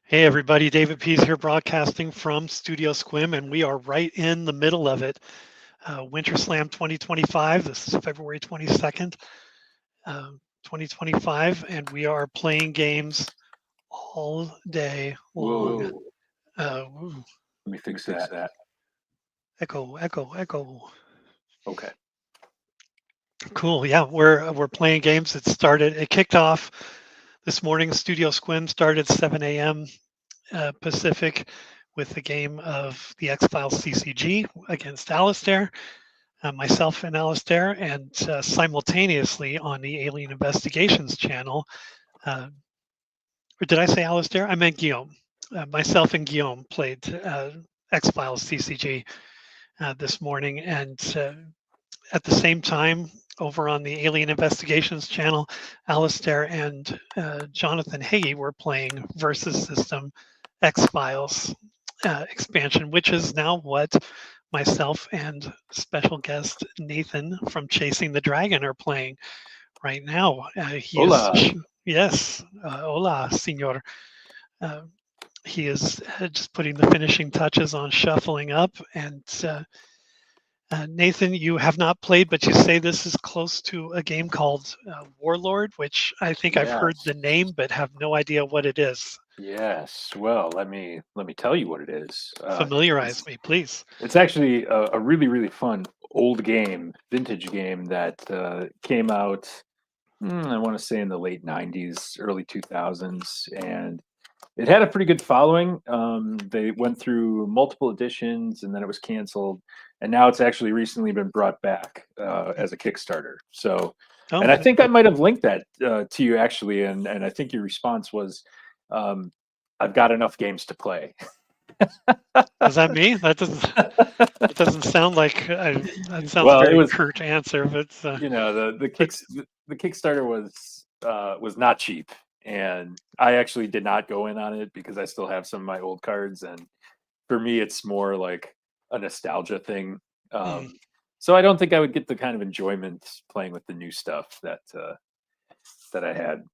Hey everybody, David Pease here broadcasting from Studio Sequim, and we are right in the middle of it. WinterSlam 2025, this is February 22nd, 2025, and we are playing games all day long. Whoa, Woo, let me fix that. echo, echo, echo. Okay. Cool, yeah, we're playing games. It kicked off this morning. Studio Sequim started 7 a.m. Pacific with the game of the X-Files CCG against Alistair, myself and Alistair, and simultaneously on the Alien Investigations channel. Or did I say Alistair? I meant Guillaume. Myself and Guillaume played X-Files CCG this morning, and at the same time, over on the Alien Investigations channel, Alistair and Jonathan Hagee were playing Versus System X-Files expansion, which is now what myself and special guest Nathan from Chasing the Dragon are playing right now. He is, Hola. yes, hola, senor. Uh, he is just putting the finishing touches on shuffling up. And Nathan, you have not played, but you say this is close to a game called Warlord, which I think I've heard Yes. the name, but have no idea what it is. Yes. Well, let me tell you what it is. Familiarize It's me, please. it's actually a really fun old game, vintage game that came out. I want to say in the late '90s, early 2000s, and it had a pretty good following. They went through multiple editions, and then it was canceled, and now it's actually recently been brought back as a Kickstarter. So, and Oh, I think I might have linked that to you actually, and I think your response was, um, "I've got enough games to play." was that me? That doesn't sound like that sounds Well, it very was, curt answer, but but the Kickstarter was not cheap, and I actually did not go in on it because I still have some of my old cards, and for me, it's more like a nostalgia thing. mm, So I don't think I would get the kind of enjoyment playing with the new stuff that I had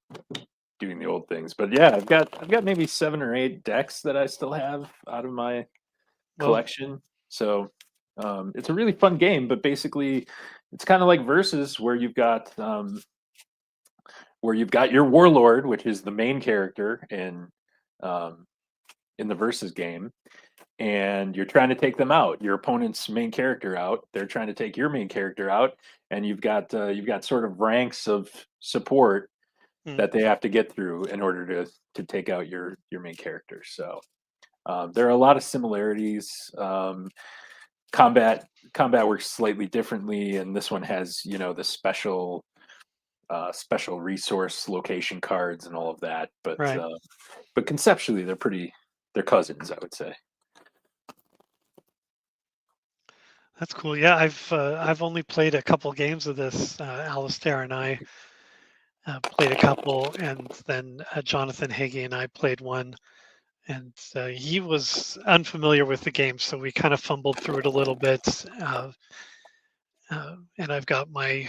doing the old things. But yeah, I've got maybe 7 or 8 decks that I still have out of my well, collection. So it's a really fun game, but basically, it's kind of like Versus, where you've got your warlord, which is the main character um, in the Versus game, and you're trying to take them out. Your opponent's main character out. They're trying to take your main character out, and you've got sort of ranks of support mm, that they have to get through in order to take out your main character. So there are a lot of similarities. Combat works slightly differently, and this one has the special resource location cards and all of that. right. But conceptually, they're cousins, I would say. That's cool. Yeah, I've only played a couple games of this. Alistair and I played a couple, and then Jonathan Hagee and I played one. And he was unfamiliar with the game, so we kind of fumbled through it a little bit. And I've got my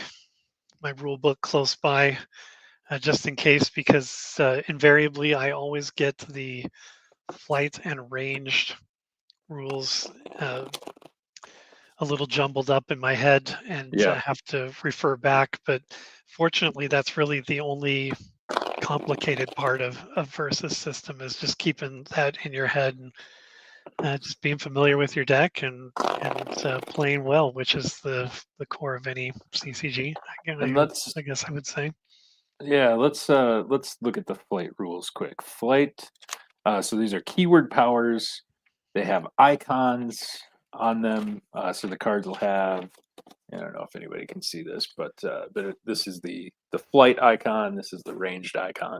rule book close by just in case, because invariably I always get the flight and ranged rules a little jumbled up in my head and Yeah, have to refer back. But fortunately, that's really the only complicated part of Versus system is just keeping that in your head and just being familiar with your deck and playing well, which is the core of any CCG. and let's I guess I would say. yeah let's look at the flight rules quick. Flight. So these are keyword powers. They have icons on them. So the cards will have. I don't know if anybody can see this, but this is the flight icon. This is the ranged icon.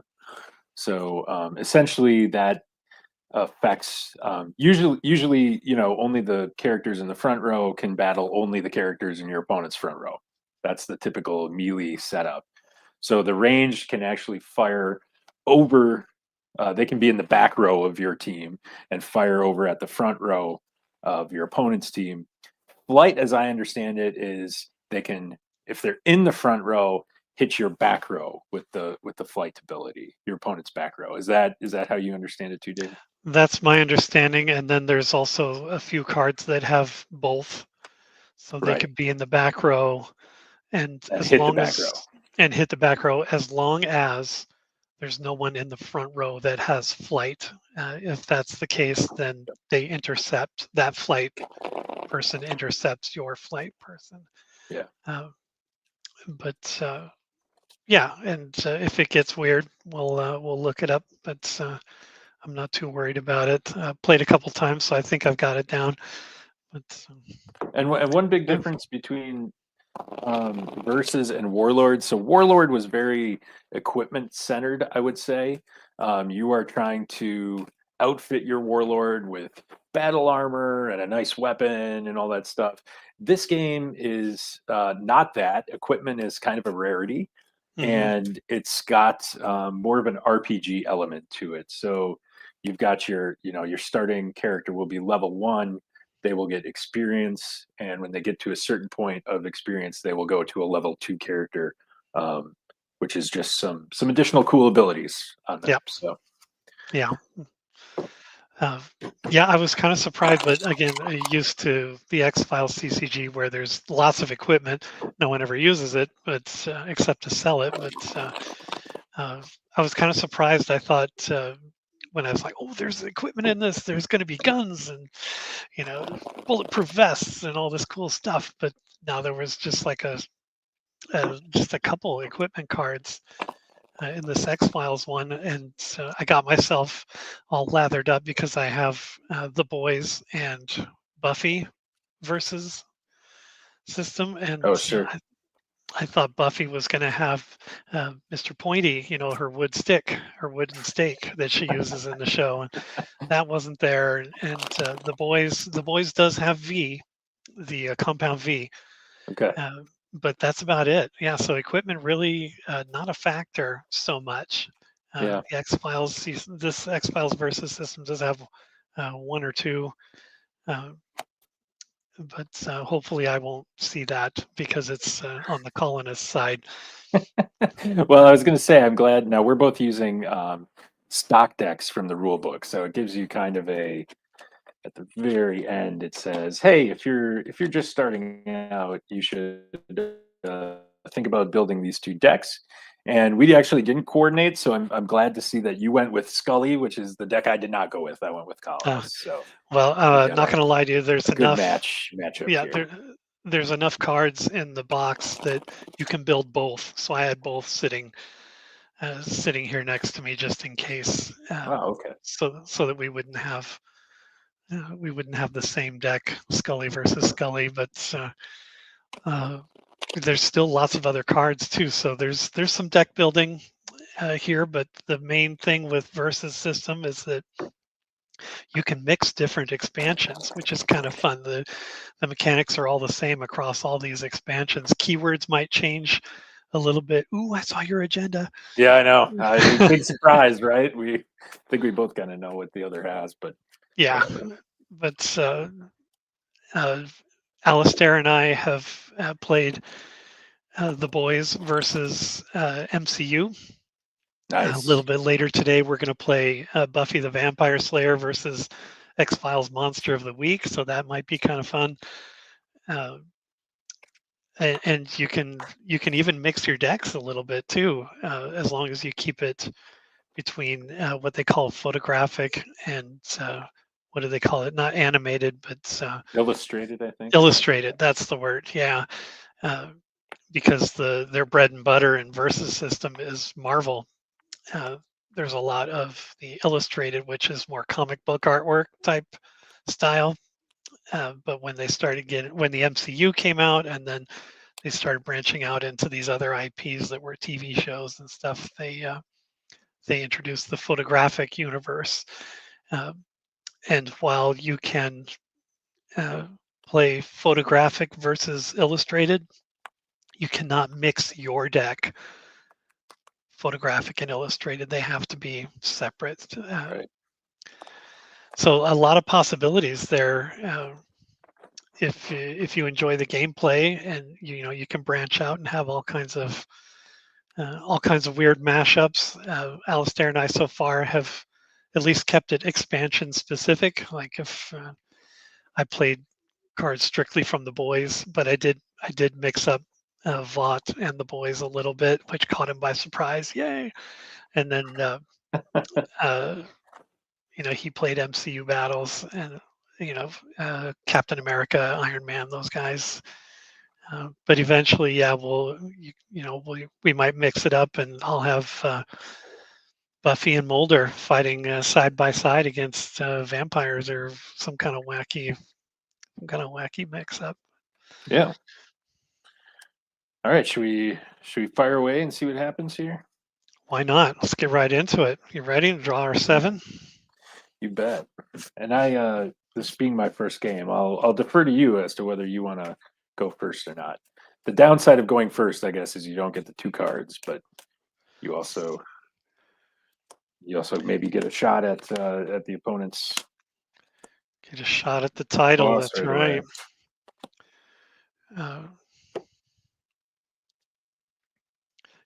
So essentially, that affects usually only the characters in the front row can battle only the characters in your opponent's front row. That's the typical melee setup. So the range can actually fire over. They can be in the back row of your team and fire over at the front row of your opponent's team. Flight, as I understand it, is they can, if they're in the front row, hit your back row with the flight ability, your opponent's back row. Is that how you understand it too, David? That's my understanding. And then there's also a few cards that have both. So they Right. could be in the back row and And as hit the long back as row. and hit the back row as long as there's no one in the front row that has flight. If that's the case, then they intercept that flight person intercepts your flight person. Yeah. Uh, but yeah, and if it gets weird, we'll look it up. But I'm not too worried about it. Played a couple times, so I think I've got it down. But And one big yeah, difference between versus and warlord. So warlord was very equipment centered, I would say. You are trying to outfit your warlord with battle armor and a nice weapon and all that stuff. This game is not that. Equipment is kind of a rarity, hmm and it's got more of an RPG element to it. So you've got your starting character will be level 1. They will get experience, and when they get to a certain point of experience, they will go to a level 2 character, um, which is just some additional cool abilities on them. yeah, So yeah. Uh, yeah, I was kind of surprised, but again, used to the X Files CCG where there's lots of equipment. No one ever uses it, but except to sell it. But uh, I was kind of surprised. I thought when I was like, "Oh, there's equipment in this. There's going to be guns and bulletproof vests and all this cool stuff." But now there was just like just a couple equipment cards in this X Files one, and I got myself all lathered up because I have the boys and Buffy versus system, and oh sure. I thought Buffy was going to have Mr. Pointy, her wood stick, her wooden stake that she uses in the show, and that wasn't there. And the boys does have V, the compound V, Okay. uh, but that's about it. Yeah, so equipment really not a factor so much. Yeah. The X Files season, this X Files versus system does have one or two, uh, but hopefully I won't see that because it's on the colonist side. Well, I was going to say, I'm glad now we're both using stock decks from the rule book, so it gives you kind of a at the very end. It says, "Hey, if you're just starting out, you should uh, think about building these 2 decks." And we actually didn't coordinate, so I'm glad to see that you went with Scully, which is the deck I did not go with. I went with Uh, Colonist, so well, we've got not going to lie to you, there's a good enough. matchup Yeah, here. there's enough cards in the box that you can build both. So I had both sitting here next to me just in case, Oh, okay. so that we wouldn't have the same deck, Scully versus Scully, but uh, there's still lots of other cards too. So there's some deck building here, but the main thing with versus system is that you can mix different expansions, which is kind of fun. The mechanics are all the same across all these expansions. Keywords might change a little bit. Ooh, I saw your agenda. Yeah, I know. Big surprise, right? We think we both kind of know what the other has, but Yeah, but uh, Alistair and I have played the boys versus MCU. A nice. little bit later today, we're going to play Buffy the Vampire Slayer versus X Files Monster of the Week. So that might be kind of fun. Uh, and you can even mix your decks a little bit too, as long as you keep it between what they call photographic and what do they call it? Not animated, but Illustrated, I think. illustrated. That's the word. Yeah, uh, because their bread and butter in Versus system is Marvel. Uh, there's a lot of the illustrated, which is more comic book artwork type style. But when the MCU came out, and then they started branching out into these other IPs that were TV shows and stuff, they introduced the photographic universe. Um, and while you can uh, play photographic versus illustrated, you cannot mix your deck photographic and illustrated. They have to be separate. Right. So a lot of possibilities there. If you enjoy the gameplay, and you can branch out and have all kinds of all kinds of weird mashups. Alistair and I so far have at least kept it expansion specific. Like if I played cards strictly from the boys, but I did mix up Vought and the boys a little bit, which caught him by surprise. Yay! And then uh, he played MCU battles and Captain America, Iron Man, those guys. But eventually, yeah, we might mix it up, and I'll have Buffy and Mulder fighting side by side against vampires or some kind of wacky mix up. Yeah. All right. Should we fire away and see what happens here? Why not? Let's get right into it. You ready to draw our 7? You bet. And this being my first game, I'll defer to you as to whether you want to go first or not. The downside of going first, I guess, is you don't get the 2 cards, but you also maybe get a shot at the opponent's. Get a shot at the title. Loss That's right right. away.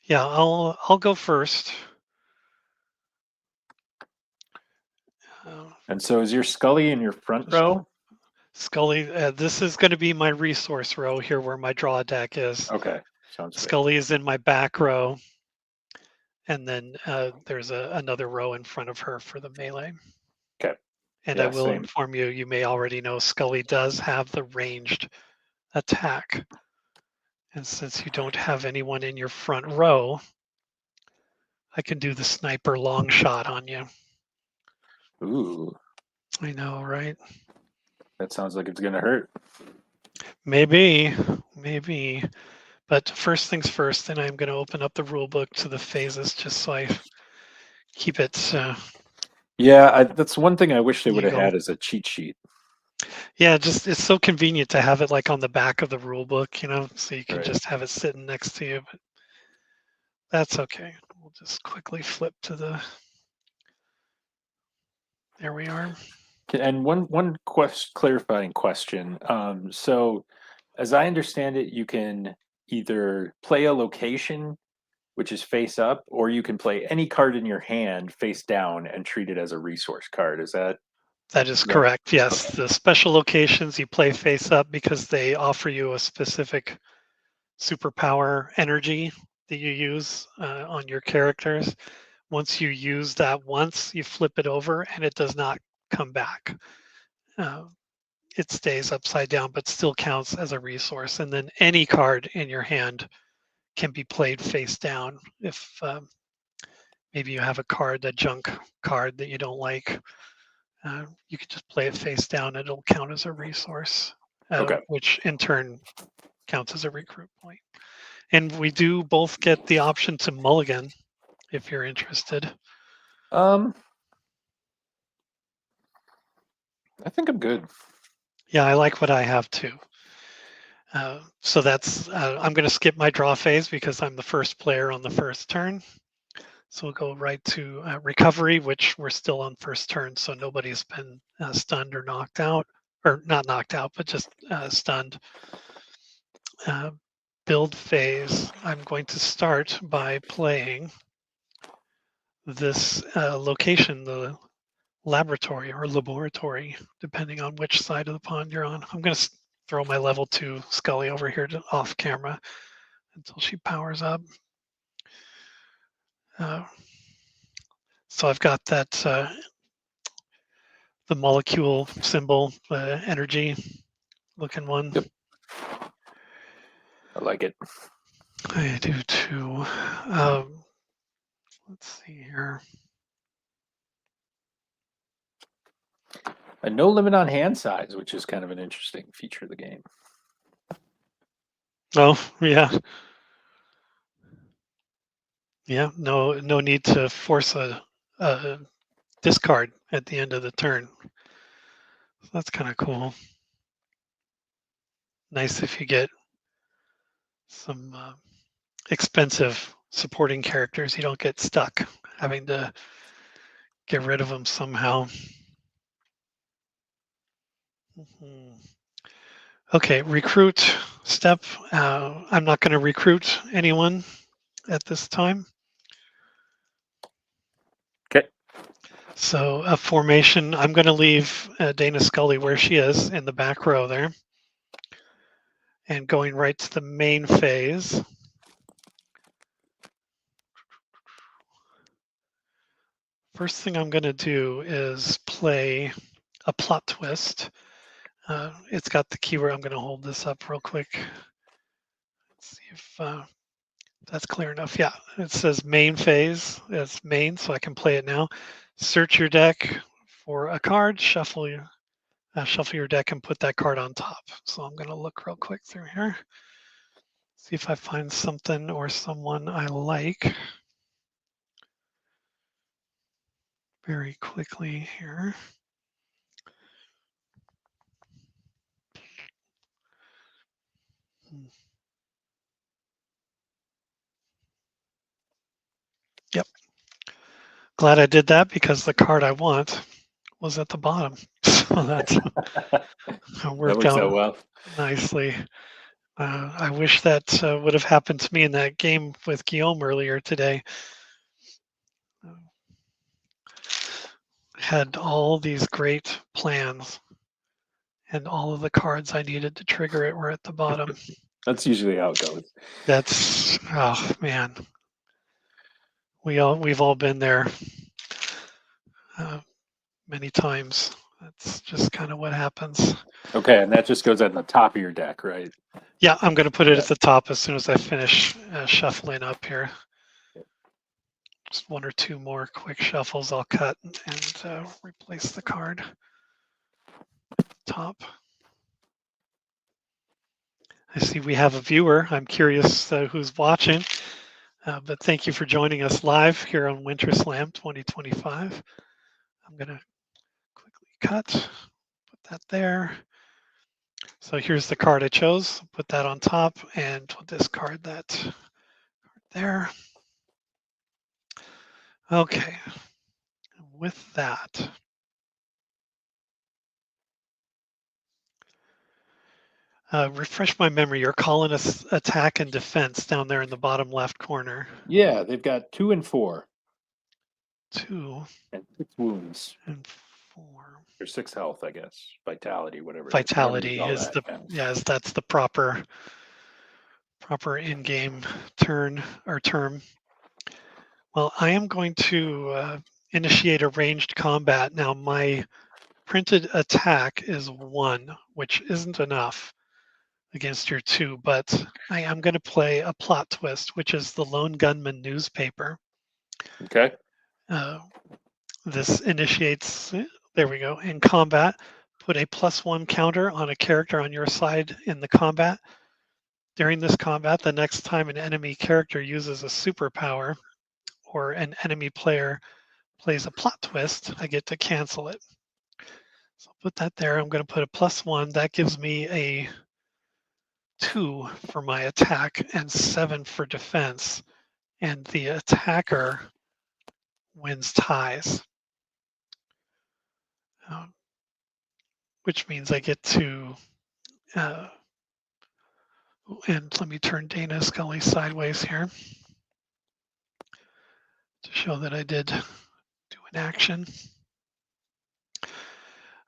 Yeah, I'll go first. And so is your Scully in your front row? Scully, this is going to be my resource row here where my draw deck is. Okay, sounds good. Scully is in my back row, and then there's another row in front of her for the melee. Okay. And I will inform you, you may already know Scully does have the ranged attack. And since you don't have anyone in your front row, I can do the sniper long shot on you. Ooh. I know, right? That sounds like it's going to hurt. Maybe. But first things first, then I'm going to open up the rule book to the phases just so I keep it. Yeah, that's one thing I wish they would have had as a cheat sheet. Yeah, just it's so convenient to have it like on the back of the rule book, so you can just have it sitting next to you. But that's okay. We'll just quickly flip to the. There we are. And one clarifying question. So, as I understand it, you can either play a location, which is face up, or you can play any card in your hand face down and treat it as a resource card. Is that? That is correct. Yes, okay. The special locations you play face up because they offer you a specific superpower energy that you use on your characters. Once you use that once, you flip it over and it does not come back. It stays upside down, but still counts as a resource. And then any card in your hand can be played face down. If maybe you have a junk card that you don't like, you can just play it face down. It'll count as a resource, which in turn counts as a recruit point. And we do both get the option to mulligan if you're interested. I think I'm good. Yeah, I like what I have too. So that's, I'm going to skip my draw phase because I'm the first player on the first turn. So we'll go right to recovery, which we're still on first turn. So nobody's been stunned or knocked out, or not knocked out, but just stunned. Build phase, I'm going to start by playing this location, the laboratory, depending on which side of the pond you're on. I'm going to throw my level 2 Scully over here off camera until she powers up. So I've got that, the molecule symbol, energy looking one. Yep. I like it. I do too. Let's see here. And no limit on hand size, which is kind of an interesting feature of the game. Oh, yeah. Yeah, no need to force a discard at the end of the turn. So that's kind of cool. Nice if you get some expensive supporting characters. You don't get stuck having to get rid of them somehow. Okay, recruit step. I'm not going to recruit anyone. at this time. Okay. So a formation, I'm going to leave Dana Scully where she is in the back row there. And going right to the main phase. First thing I'm going to do is play a plot twist. It's got the keyword. I'm going to hold this up real quick. Let's see if that's clear enough. Yeah, it says main phase. It's main, so I can play it now. Search your deck for a card, shuffle your deck, and put that card on top. So I'm going to look real quick through here, see if I find something or someone I like very quickly here. Yep. Glad I did that because the card I want was at the bottom. So that's That worked works out out well. nicely. I wish that would have happened to me in that game with Guillaume earlier today. Had all these great plans, and all of the cards I needed to trigger it were at the bottom. That's usually how it goes. That's, oh man, we've all been there many times. That's just kind of what happens. Okay, and that just goes at the top of your deck, right? Yeah, I'm going to put it Okay. at the top as soon as I finish shuffling up here. Just one or two more quick shuffles I'll cut and replace the card. Top. I see we have a viewer. I'm curious who's watching, but thank you for joining us live here on WinterSlam 2025. I'm going to quickly cut, put that there. So here's the card I chose. Put that on top and we'll discard that card there. Okay, with that, refresh my memory. You're calling us attack and defense down there in the bottom left corner. Yeah, they've got 2 and 4. 2 and 6 wounds. and 4. Or 6 health, I guess. Vitality, whatever. Vitality Whatever is that, the that's the proper in-game turn or term. Well, I am going to initiate a ranged combat. Now, my printed attack is 1, which isn't enough against your 2, but I am going to play a plot twist, which is the Lone Gunman newspaper. Okay. This initiates, there we go, in combat. Put a +1 counter on a character on your side in the combat. During this combat, the next time an enemy character uses a superpower or an enemy player plays a plot twist, I get to cancel it. So I'll put that there. I'm going to put a +1. That gives me a 2 for my attack and 7 for defense. And the attacker wins ties. Which means I get to, and let me turn Dana Scully sideways here to show that I did do an action.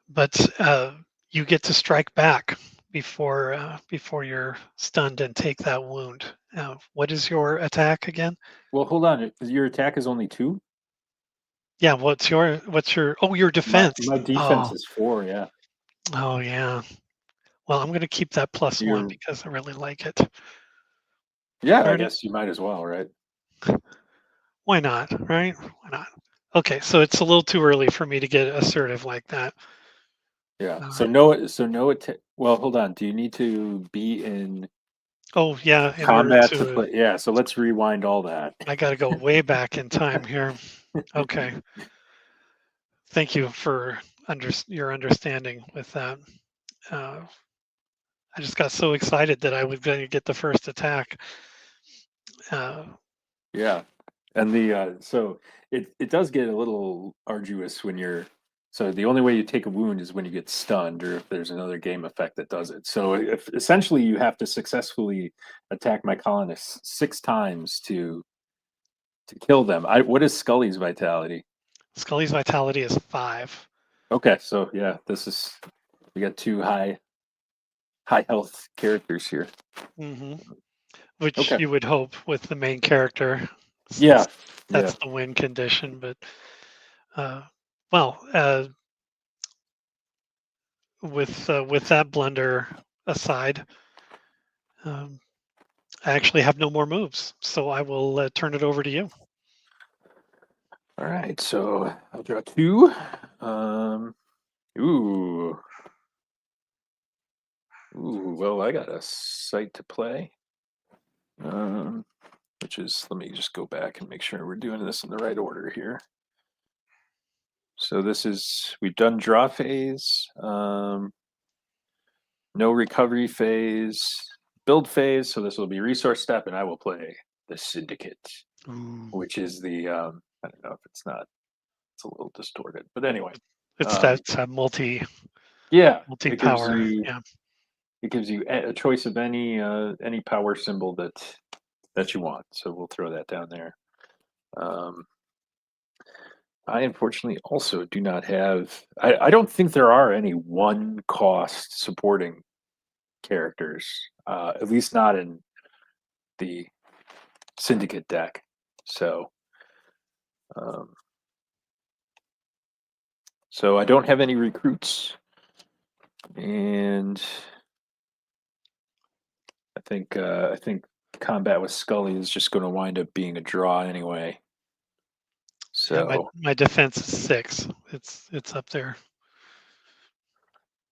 But you get to strike back before you're stunned and take that wound. What is your attack again? Well, hold on. Your attack is only 2? Yeah, what's your your defense? My defense is 4, yeah. Oh yeah. Well, I'm going to keep that +1 because I really like it. Yeah, I guess you might as well, right? Why not, right? Why not? Okay, so it's a little too early for me to get assertive like that. Yeah. Well, hold on. Do you need to be in Oh yeah, in combat order to play? Yeah, so let's rewind all that. I got to go way back in time here. Okay. Thank you for your understanding with that. I just got so excited that I was going to get the first attack. Yeah, and so it does get a little arduous when you're. So the only way you take a wound is when you get stunned, or if there's another game effect that does it. So essentially, you have to successfully attack my colonists 6 times to to kill them. What is Scully's vitality? Scully's vitality is 5. Okay, so yeah, we got 2 high health characters here. Hmm. Which Okay. you would hope with the main character. Yeah. That's the win condition. But well, with that blunder aside, um, I actually have no more moves, so I will turn it over to you. All right, so I'll draw 2. Ooh. Well, I got a site to play. Which is, let me just go back and make sure we're doing this in the right order here. So we've done draw phase, no recovery phase, build phase. So this will be resource step, and I will play the Syndicate, which is the, I don't know if it's a little distorted, but anyway. It's that multi-power. Yeah. Yeah. It gives you a choice of any power symbol that you want. So we'll throw that down there. I unfortunately also do not have. I don't think there are any 1-cost supporting characters, at least not in the Syndicate deck. So, so I don't have any recruits, and I think combat with Scully is just going to wind up being a draw anyway. So yeah, my defense is 6. It's up there.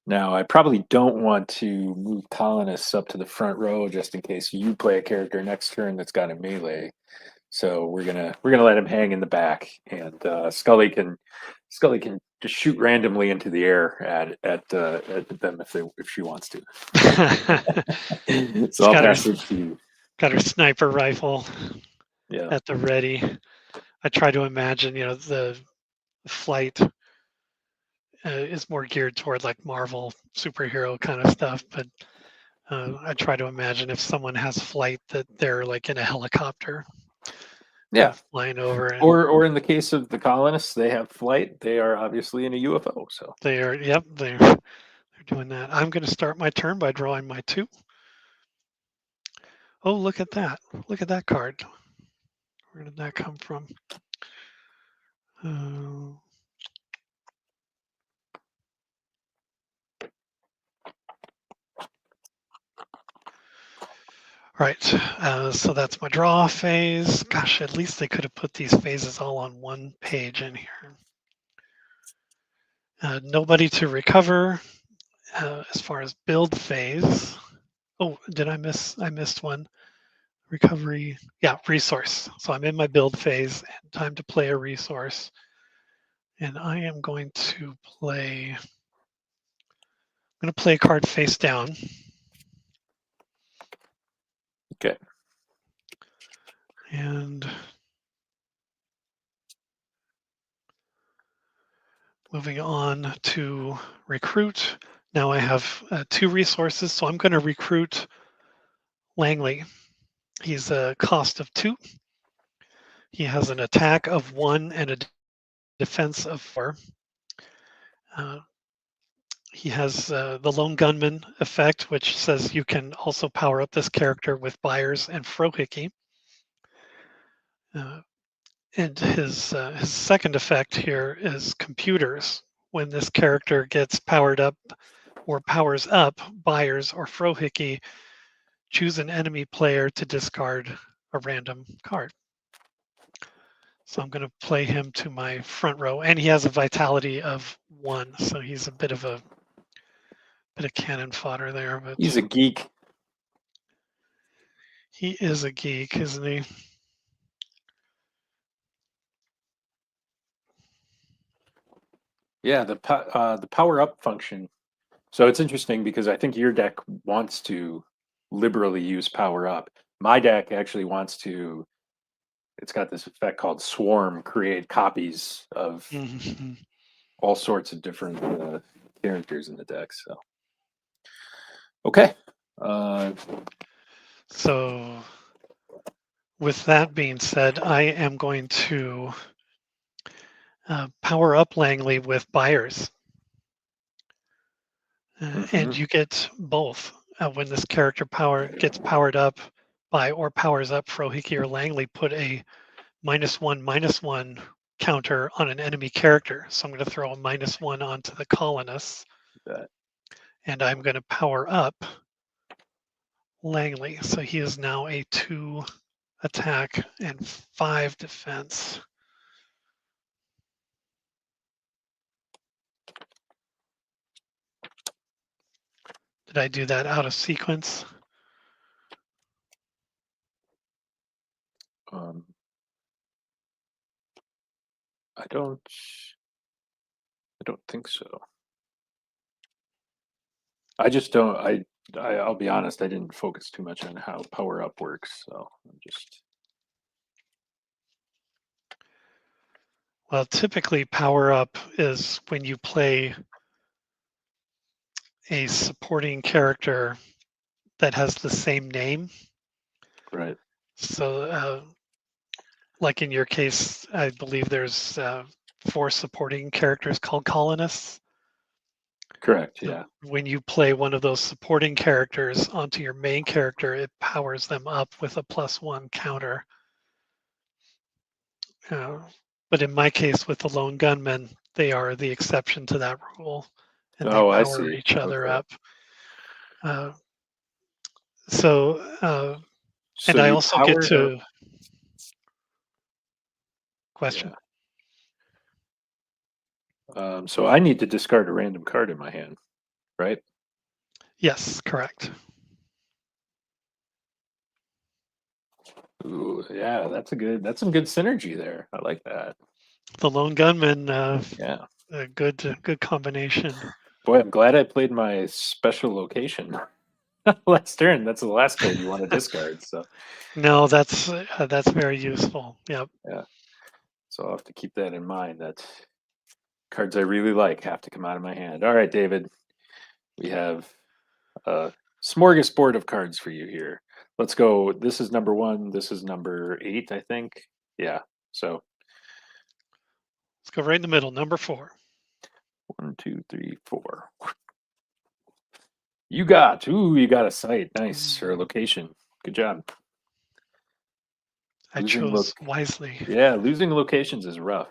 now I probably don't want to move colonists up to the front row just in case you play a character next turn that's got a melee. So we're gonna let him hang in the back, and Scully can just shoot randomly into the air at them if she wants to. So I'll pass it to you. Got her sniper rifle Yeah. at the ready. I try to imagine, the flight is more geared toward like Marvel superhero kind of stuff, but I try to imagine if someone has flight that they're like in a helicopter. Yeah. Flying over. And or in the case of the colonists, they have flight. They are obviously in a UFO. So they're doing that. I'm going to start my turn by drawing my 2. Oh, look at that! Look at that card. Where did that come from? Right, so that's my draw phase. Gosh, at least they could have put these phases all on one page in here. Nobody to recover. As far as build phase. Oh, did I miss? I missed one. Recovery. Yeah, resource. So I'm in my build phase and time to play a resource. And I am going to play. I'm going to play a card face down. okay. And moving on to recruit. Now I have 2 resources, so I'm going to recruit Langley. He's a cost of 2. He has an attack of 1 and a defense of 4. He has the Lone Gunman effect, which says you can also power up this character with Byers and Frohickey. And his second effect here is computers. When this character gets powered up or powers up Byers or Frohickey, choose an enemy player to discard a random card. So I'm going to play him to my front row, and he has a vitality of 1, so he's a bit of cannon fodder there. But He's a geek. He is a geek, isn't he? Yeah, the power up function. So it's interesting because I think your deck wants to liberally use power up. My deck actually wants to. It's got this effect called swarm, create copies of all sorts of different characters in the deck. So, okay. So With that being said, I am going to power up Langley with buyers. And you get both. When this character gets powered up by or powers up Frohiki or Langley, put a -1/-1 counter on an enemy character. So I'm going to throw a -1 onto the colonists. And I'm going to power up Langley. So he is now a 2 attack and 5 defense. Did I do that out of sequence? I don't think so. I just don't. I'll be honest. I didn't focus too much on how power up works, so I'm just. Well, typically power up is when you play a supporting character that has the same name. Right. So, like in your case, I believe there's 4 supporting characters called colonists. Correct. So Yeah. when you play one of those supporting characters onto your main character, it powers them up with a +1 counter. But in my case, with the lone gunmen, they are the exception to that rule, and they I power see. each other Okay. up. So, So and I you also get powered up. to question. So I need to discard a random card in my hand, right? Yes, correct. Ooh, yeah, that's some good synergy there. I like that. The lone gunman, Yeah. a good combination. Boy, I'm glad I played my special location last turn. That's the last card you want to discard. So No, that's very useful. Yep. yeah. So I'll have to keep that in mind. That cards I really like have to come out of my hand. All right, David. We have a smorgasbord of cards for you here. Let's go. This is number 1. This is number 8, I think. Yeah. So Let's go right in the middle. Number 4. 1, 2, 3, 4. You got a site. Nice. Or a location. Good job. I chose wisely. Yeah, losing locations is rough.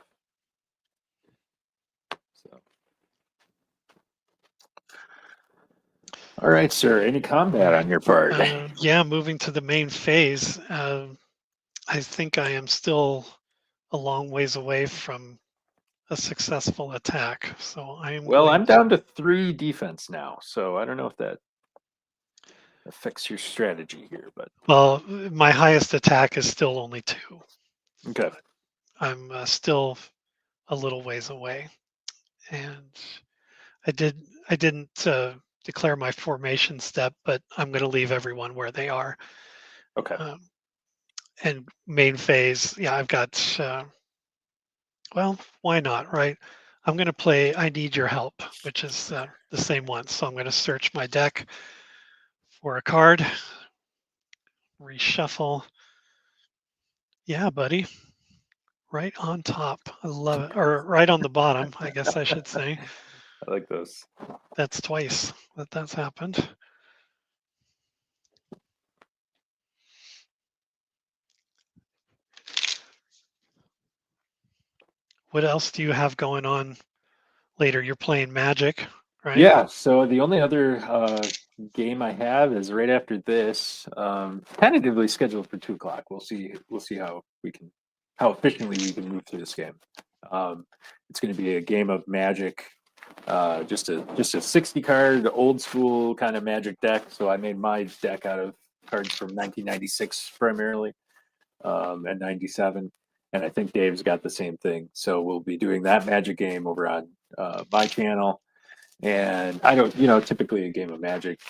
So. All right, sir. Any combat on your part? Yeah, moving to the main phase. I think I am still a long ways away from a successful attack. So I am Well, going I'm down to 3 defense now, so I don't know if that affects your strategy here, but well, my highest attack is still only 2. okay. I'm still a little ways away, and I didn't declare my formation step, but I'm going to leave everyone where they are. Okay. And main phase, yeah, I've got. Well, why not, right? I'm going to play I Need Your Help, which is the same one. So I'm going to search my deck for a card, reshuffle. Yeah, buddy. Right on top. I love it. Or right on the bottom, I guess I should say. I like those. That's twice that's happened. What else do you have going on later? You're playing Magic, right? Yeah, so the only other game I have is right after this, tentatively scheduled for 2 o'clock. We'll see how efficiently we can move through this game. It's going to be a game of Magic, just a 60 card old school kind of Magic deck. So I made my deck out of cards from 1996 primarily, and 97. And I think Dave's got the same thing. So we'll be doing that Magic game over on my channel. And I don't, typically a game of Magic,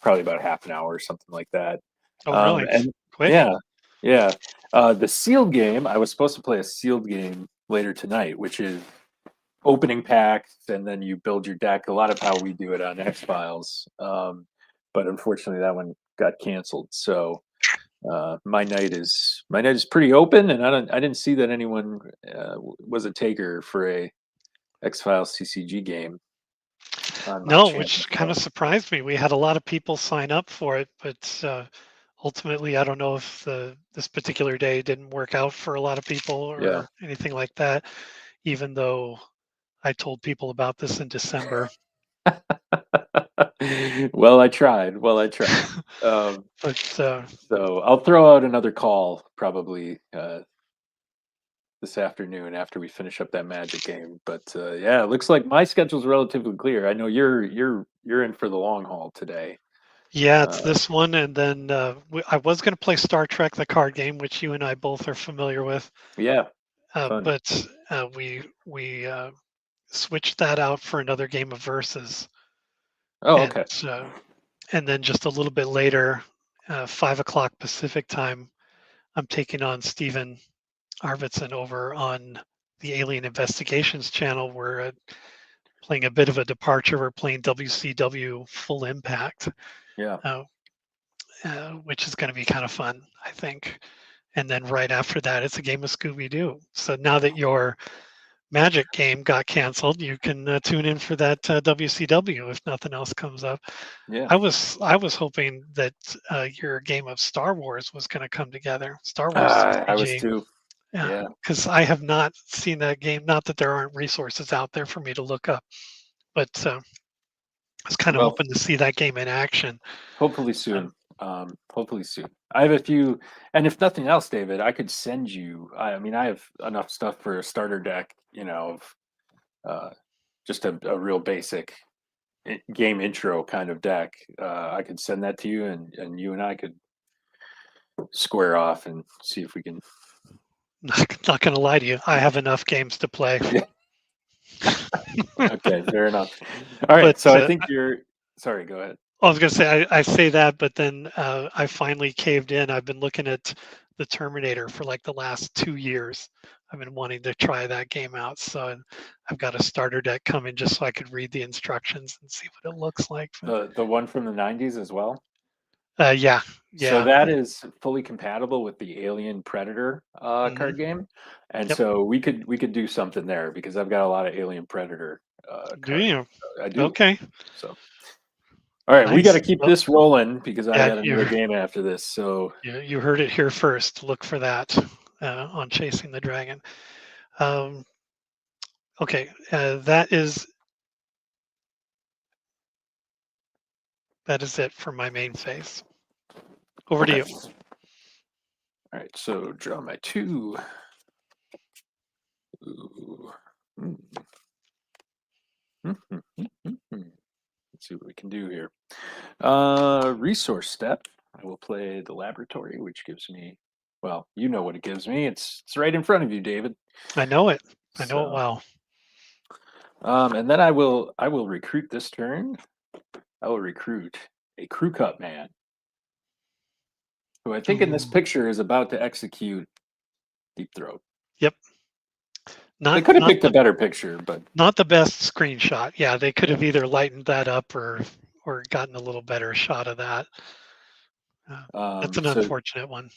probably about half an hour or something like that. Oh, really? And Quick? yeah. The sealed game, I was supposed to play a sealed game later tonight, which is opening packs and then you build your deck. A lot of how we do it on X Files, but unfortunately that one got canceled. So My night is pretty open, and I didn't see that anyone was a taker for a X-Files CCG game on my No, channel. which kind So of surprised me. We had a lot of people sign up for it, but ultimately, I don't know if this particular day didn't work out for a lot of people yeah. or anything like that, even though I told people about this in December. Well, I tried. Well, I tried. Um, But so I'll throw out another call probably this afternoon after we finish up that Magic game. But yeah, it looks like my schedule's relatively clear. I know you're in for the long haul today. yeah, it's Uh, this one, and then I was going to play Star Trek, the card game, which you and I both are familiar with, yeah, fun. but we switched that out for another game of Versus, Oh, and okay. and then just a little bit later, 5 o'clock Pacific time, I'm taking on Steven Arvidsson over on the Alien Investigations channel. We're playing a bit of a departure. We're playing WCW Full Impact, Yeah, uh, which is going to be kind of fun, I think. And then right after that, it's a game of Scooby Doo. So now that your Magic game got canceled, you can tune in for that WCW if nothing else comes up. yeah. I was hoping that your game of Star Wars was going to come together, Star Wars I was CCG. too. Yeah, Yeah. because I have not seen that game. Not that there aren't resources out there for me to look up, but I was kind of Well, hoping to see that game in action. hopefully Um, soon. Hopefully soon. I have a few, and if nothing else, David, I could send you. I mean, I have enough stuff for a starter deck. Of just a real basic game intro kind of deck. I could send that to you, and you and I could square off and see if we can. not going to lie to you, I have enough games to play. Yeah. Okay, fair enough. All right, But so I think you're. Sorry, go ahead. I was going to say I say that, but then I finally caved in. I've been looking at the Terminator for like the last 2 years. I've been wanting to try that game out, so I've got a starter deck coming just so I could read the instructions and see what it looks like. But The one from the '90s as well. yeah, So yeah. that is fully compatible with the Alien Predator Hmm. card game, and Yep. so we could do something there because I've got a lot of Alien Predator Do cards. you? I do. Okay. So all right, we got to Nice. keep Well, this rolling because I yeah, got another game after this. So you heard it here first. Look for that on Chasing the Dragon. Um, okay, that is it for my main phase. Over to okay. you. All right, so draw my two. Ooh. Mm. Let's see what we can do here. Resource step. I will play the laboratory, which gives me, well, you know what it gives me. It's right in front of you, David. I know it. I know it So, well. and then I will recruit this turn. I will recruit a crew cut man, who I think in this Ooh. picture is about to execute Deep Throat. Yep. They Not could have not picked a the better picture, but not the best screenshot. Yeah, they could yeah. have either lightened that up or gotten a little better shot of that. That's an So unfortunate one.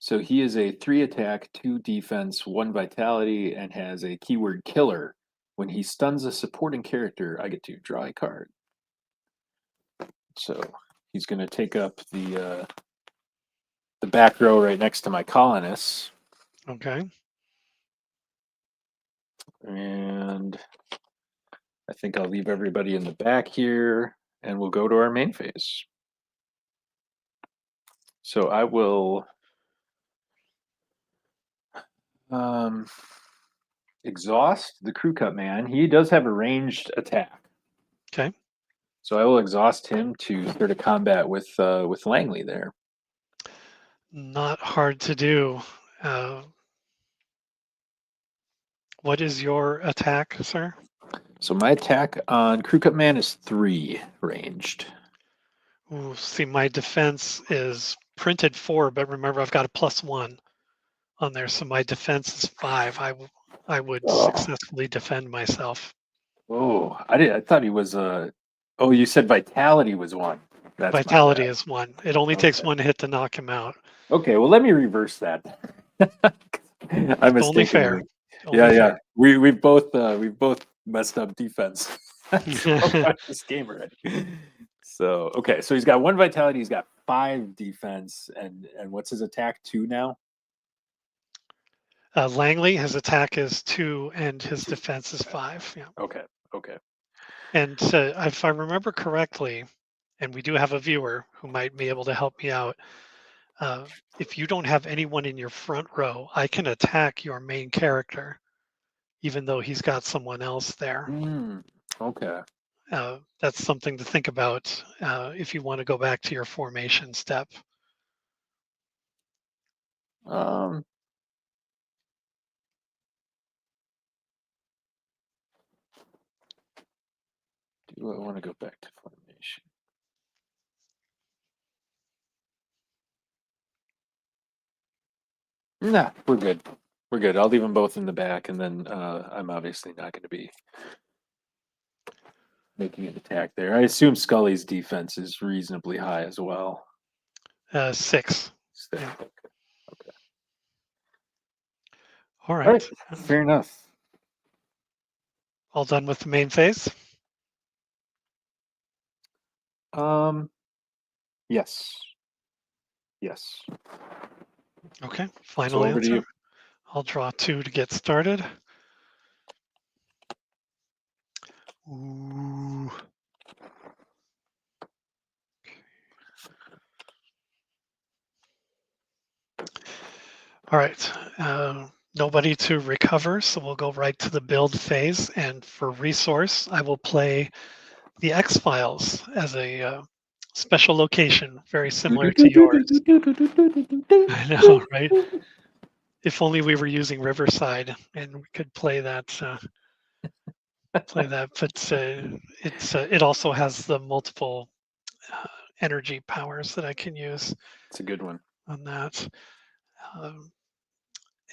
he is a 3 attack, 2 defense, 1 vitality, and has a keyword killer. When he stuns a supporting character, I get to draw a card. So he's going to take up the back row right next to my colonists, Okay. and I think I'll leave everybody in the back here, and we'll go to our main phase. So I will exhaust the crew cut man. He does have a ranged attack. Okay. So I will exhaust him to start a combat with Langley there. Not hard to do. Uh, what is your attack, sir? So my attack on Crew Cut Man is 3 ranged. Ooh, see, my defense is printed 4, but remember I've got a +1 on there, so my defense is 5. I would Oh, successfully defend myself. I thought he was oh, you said vitality was 1. That's my Vitality bad. is 1. It only takes 1 hit to knock him out. Okay, well, let me reverse that. I Only fair. mistakenly. Only Yeah. fair. We've both messed up defense so far this game already. So okay, so he's got 1 vitality, he's got 5 defense, and what's his attack? 2 now? Langley, his attack is 2 and his 2. defense is 5. Yeah. Okay. Okay. And if I remember correctly, and we do have a viewer who might be able to help me out, uh, if you don't have anyone in your front row, I can attack your main character, even though he's got someone else there. Okay. That's something to think about if you want to go back to your formation step. Um do I want to go back to formation? Nah, we're good. We're good. I'll leave them both in the back, and then I'm obviously not going to be making an attack there. I assume Scully's defense is reasonably high as well. 6. Still, Yeah. okay. All All right. right. Fair enough. All done with the main phase? Yes. Yes. Okay. So Final over to answer. you. I'll draw 2 to get started. Ooh. All right. Nobody to recover, so we'll go right to the build phase. And for resource, I will play the X-Files as a special location, very similar to yours. I know, right? If only we were using Riverside and we could play that. Play that, but it also has the multiple energy powers that I can use It's a good one. on that. Um,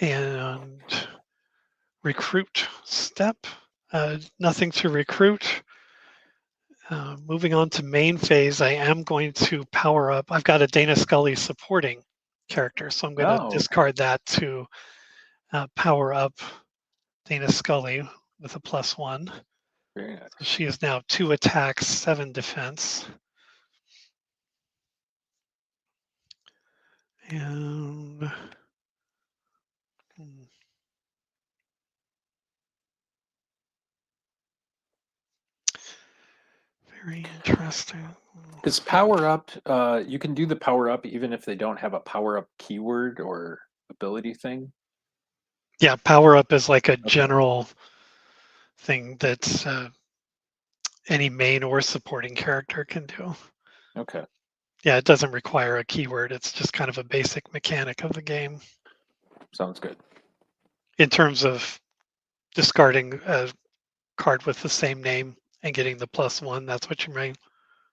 and recruit step, nothing to recruit. Moving on to main phase, I am going to power up. I've got a Dana Scully supporting character, so I'm going to Oh, okay. discard that to power up Dana Scully with a +1. Very nice. So she is now 2 attacks, 7 defense. And very interesting. Is power up, you can do the power up even if they don't have a power up keyword or ability thing? Yeah, power up is like a Okay. general thing that any main or supporting character can do. Okay. Yeah, it doesn't require a keyword. It's just kind of a basic mechanic of the game Sounds good. in terms of discarding a card with the same name and getting the +1. That's what you mean.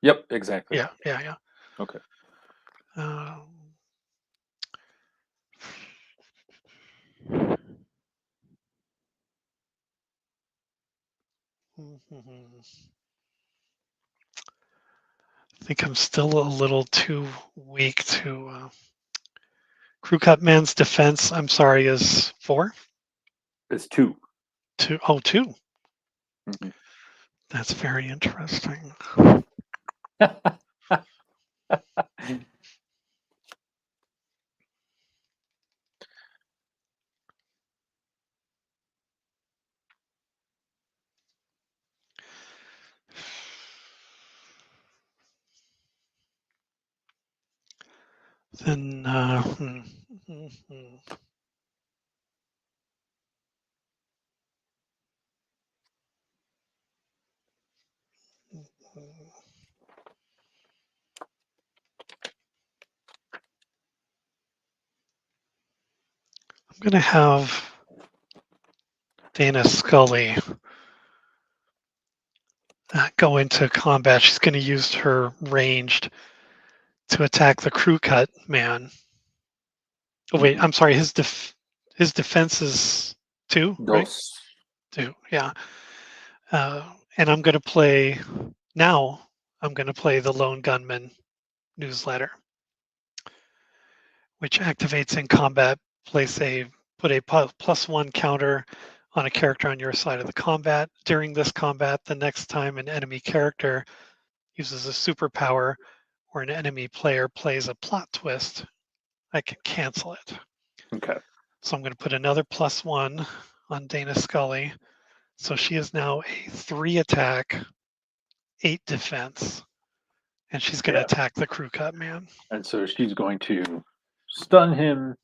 Yep, exactly. Yeah. Okay. Um, I think I'm still a little too weak to. Crew cut man's defense, I'm sorry, is 4? It's 2. 2. Oh, 2. Mhm. That's very interesting. Then, I'm going to have Dana Scully go into combat. She's going to use her ranged to attack the crew cut man. Oh, wait, I'm sorry. His defense is 2, right? Dos. 2, yeah. And I'm going to play now. I'm going to play the lone gunman newsletter, which activates in combat. Put a +1 counter on a character on your side of the combat. During this combat, the next time an enemy character uses a superpower or an enemy player plays a plot twist, I can cancel it. Okay. So I'm going to put another +1 on Dana Scully. So she is now a 3 attack, 8 defense, and she's going to Yeah. attack the crew cut man. And so she's going to stun him.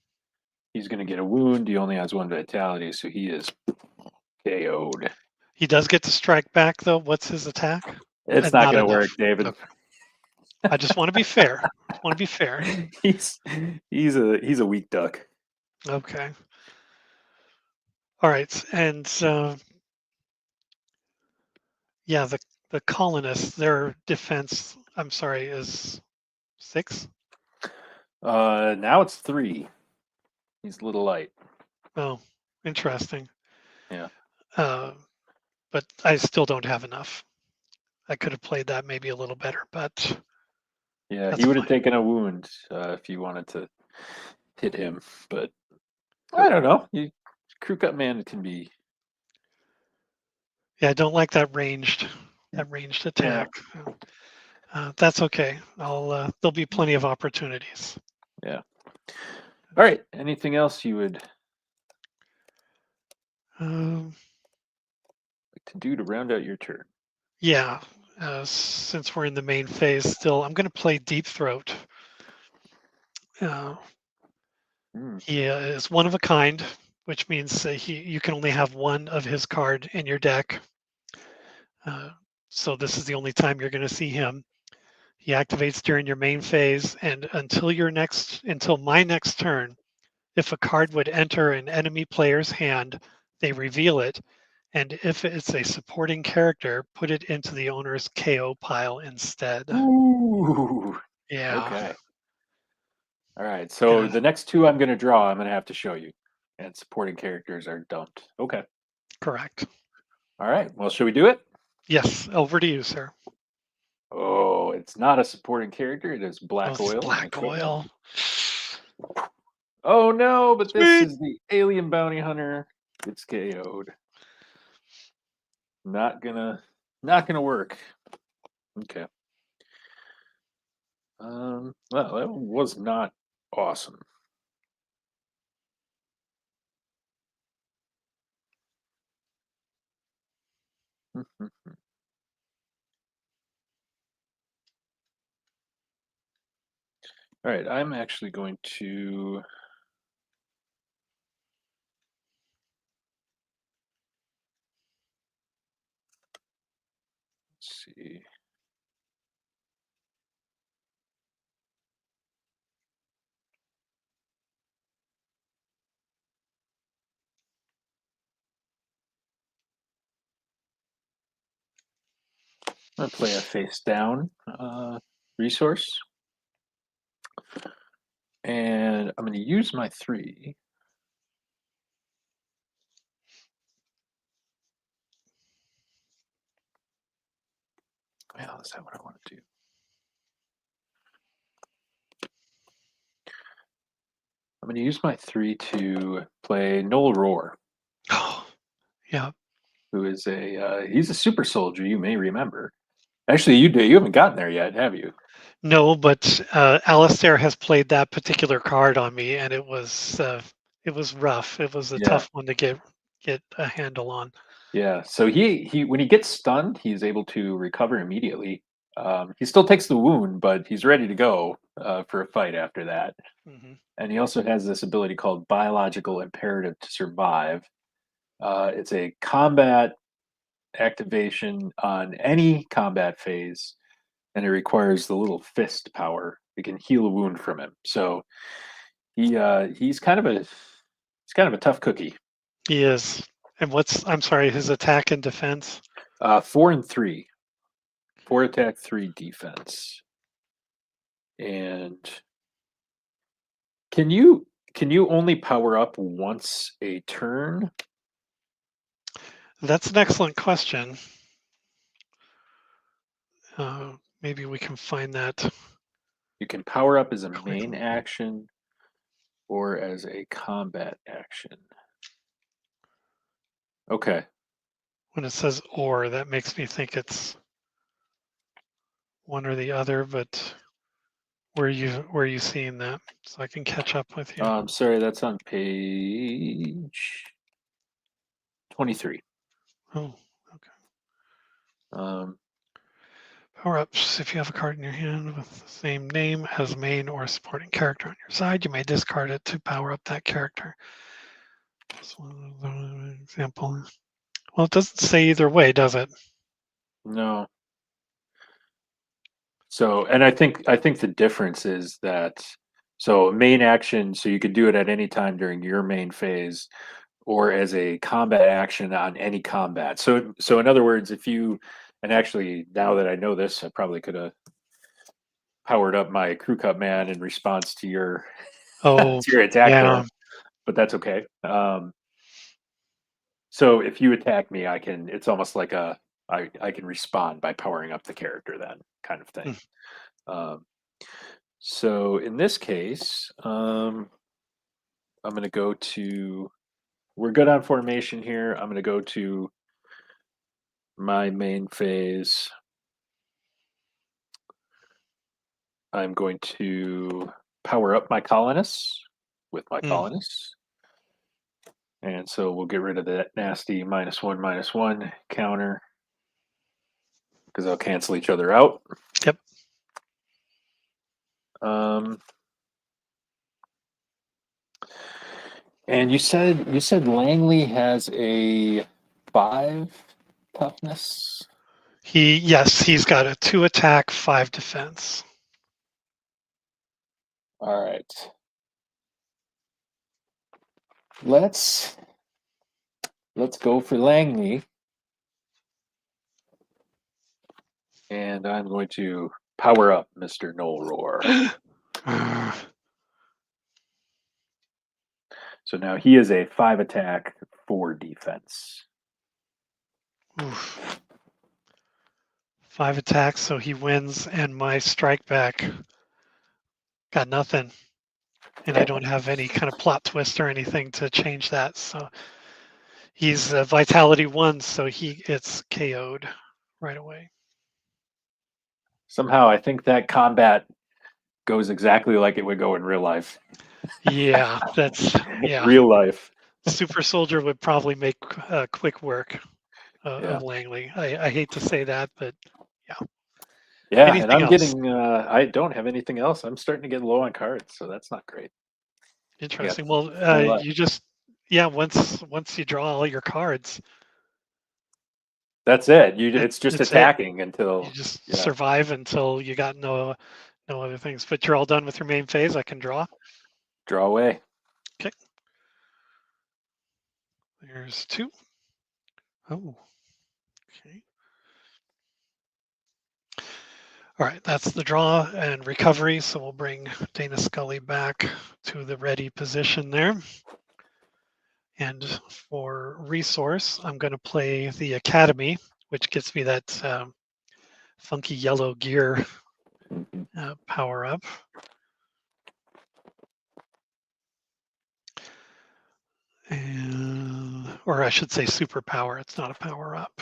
He's going to get a wound. He only has 1 vitality, so he is KO'd. He does get to strike back, though. What's his attack? It's not going to work, enough. David. Okay. I just want to be fair. He's a weak duck. Okay. All right, and yeah, the colonists, their defense, I'm sorry, is 6. Now it's 3. He's a little light. Oh, interesting. Yeah. But I still don't have enough. I could have played that maybe a little better, but Yeah, that's he would have fine. taken a wound if you wanted to hit him, but I don't know. Crew cut man can be. Yeah, I don't like that ranged attack. That's okay. There'll be plenty of opportunities. Yeah. All right. Anything else you would Um, like to do to round out your turn? yeah, since we're in the main phase still, I'm going to play Deep Throat. He is one of a kind, which means you can only have 1 of his card in your deck. So this is the only time you're going to see him. He activates during your main phase, and until my next turn, if a card would enter an enemy player's hand, they reveal it, and if it's a supporting character, put it into the owner's KO pile instead. Ooh. Yeah. Okay. All right. So the next 2 I'm going to draw, I'm going to have to show you, and supporting characters are dumped. Okay. Correct. All right. Well, should we do it? Yes. Over to you, sir. Oh, it's not a supporting character. It is black oil. Black oil. Oh no, but this Sweet. is the alien bounty hunter. It's KO'd. Not gonna work. Okay. Well, that was not awesome. All right, I'm actually going to see. I'm gonna play a face down resource, and I'm gonna use my 3. Well, is that what I want to do? I'm going to use my 3 to play Noel Roar. Oh, yeah. Who is he's a super soldier, you may remember. Actually, you haven't gotten there yet, have you? No, but Alistair has played that particular card on me, and it was rough. It was a tough one to get a handle on. Yeah. So he when he gets stunned, he's able to recover immediately. He still takes the wound, but he's ready to go for a fight after that. Mm-hmm. And he also has this ability called Biological Imperative to Survive. It's a combat activation on any combat phase, and it requires the little fist power. It can heal a wound from him. So he's kind of a tough cookie. He is. And I'm sorry, his attack and defense? 4 and 3. 4 attack, 3 defense. And can you only power up once a turn? That's an excellent question. Maybe we can find that. You can power up as a Quick. main action or as a combat action. Okay. When it says or, that makes me think it's one or the other, but where are you seeing that? So I can catch up with you. Sorry, that's on page 23. Oh, okay. Um, Power-ups. If you have a card in your hand with the same name as main or supporting character on your side, you may discard it to power up that character. This one is an example. Well, it doesn't say either way, does it? no. So, and I think the difference is that so main action, so you could do it at any time during your main phase, or as a combat action on any combat. So in other words, if you and actually now that I know this, I probably could have powered up my crew cut man in response to your Oh, to your attack yeah. there, but that's okay. So if you attack me, I can. It's almost like I can respond by powering up the character, then kind of thing. Hmm. Um, so in this case, I'm going to go to. We're good on formation here. I'm going to go to my main phase. I'm going to power up my colonists with my Mm. colonists. And so we'll get rid of that nasty -1/-1 counter because they'll cancel each other out. Yep. Um, and you said Langley has a 5 toughness. Yes, he's got a 2 attack, 5 defense. All right. Let's go for Langley. And I'm going to power up Mr. Noel Roar. So now he is a 5 attack, 4 defense. Oof. 5 attacks, so he wins, and my strike back got nothing. And I don't have any kind of plot twist or anything to change that. So he's vitality 1, so he gets KO'd right away. Somehow I think that combat goes exactly like it would go in real life. Yeah, yeah. Real life. Super Soldier would probably make quick work Yeah. of Langley. I hate to say that, but yeah. Yeah, and Anything I'm else? getting I don't have anything else. I'm starting to get low on cards, so that's not great. Yeah. Interesting. Well, Only left. you just yeah. Once you draw all your cards, That's it. It's just that's it. attacking until You just yeah, survive until you got no other things. But you're all done with your main phase. I can draw. draw away. Okay. There's 2. Oh. Okay. All right, that's the draw and recovery. So we'll bring Dana Scully back to the ready position there. And for resource, I'm going to play the Academy, which gets me that funky yellow gear power up. And, or I should say superpower. It's not a power up.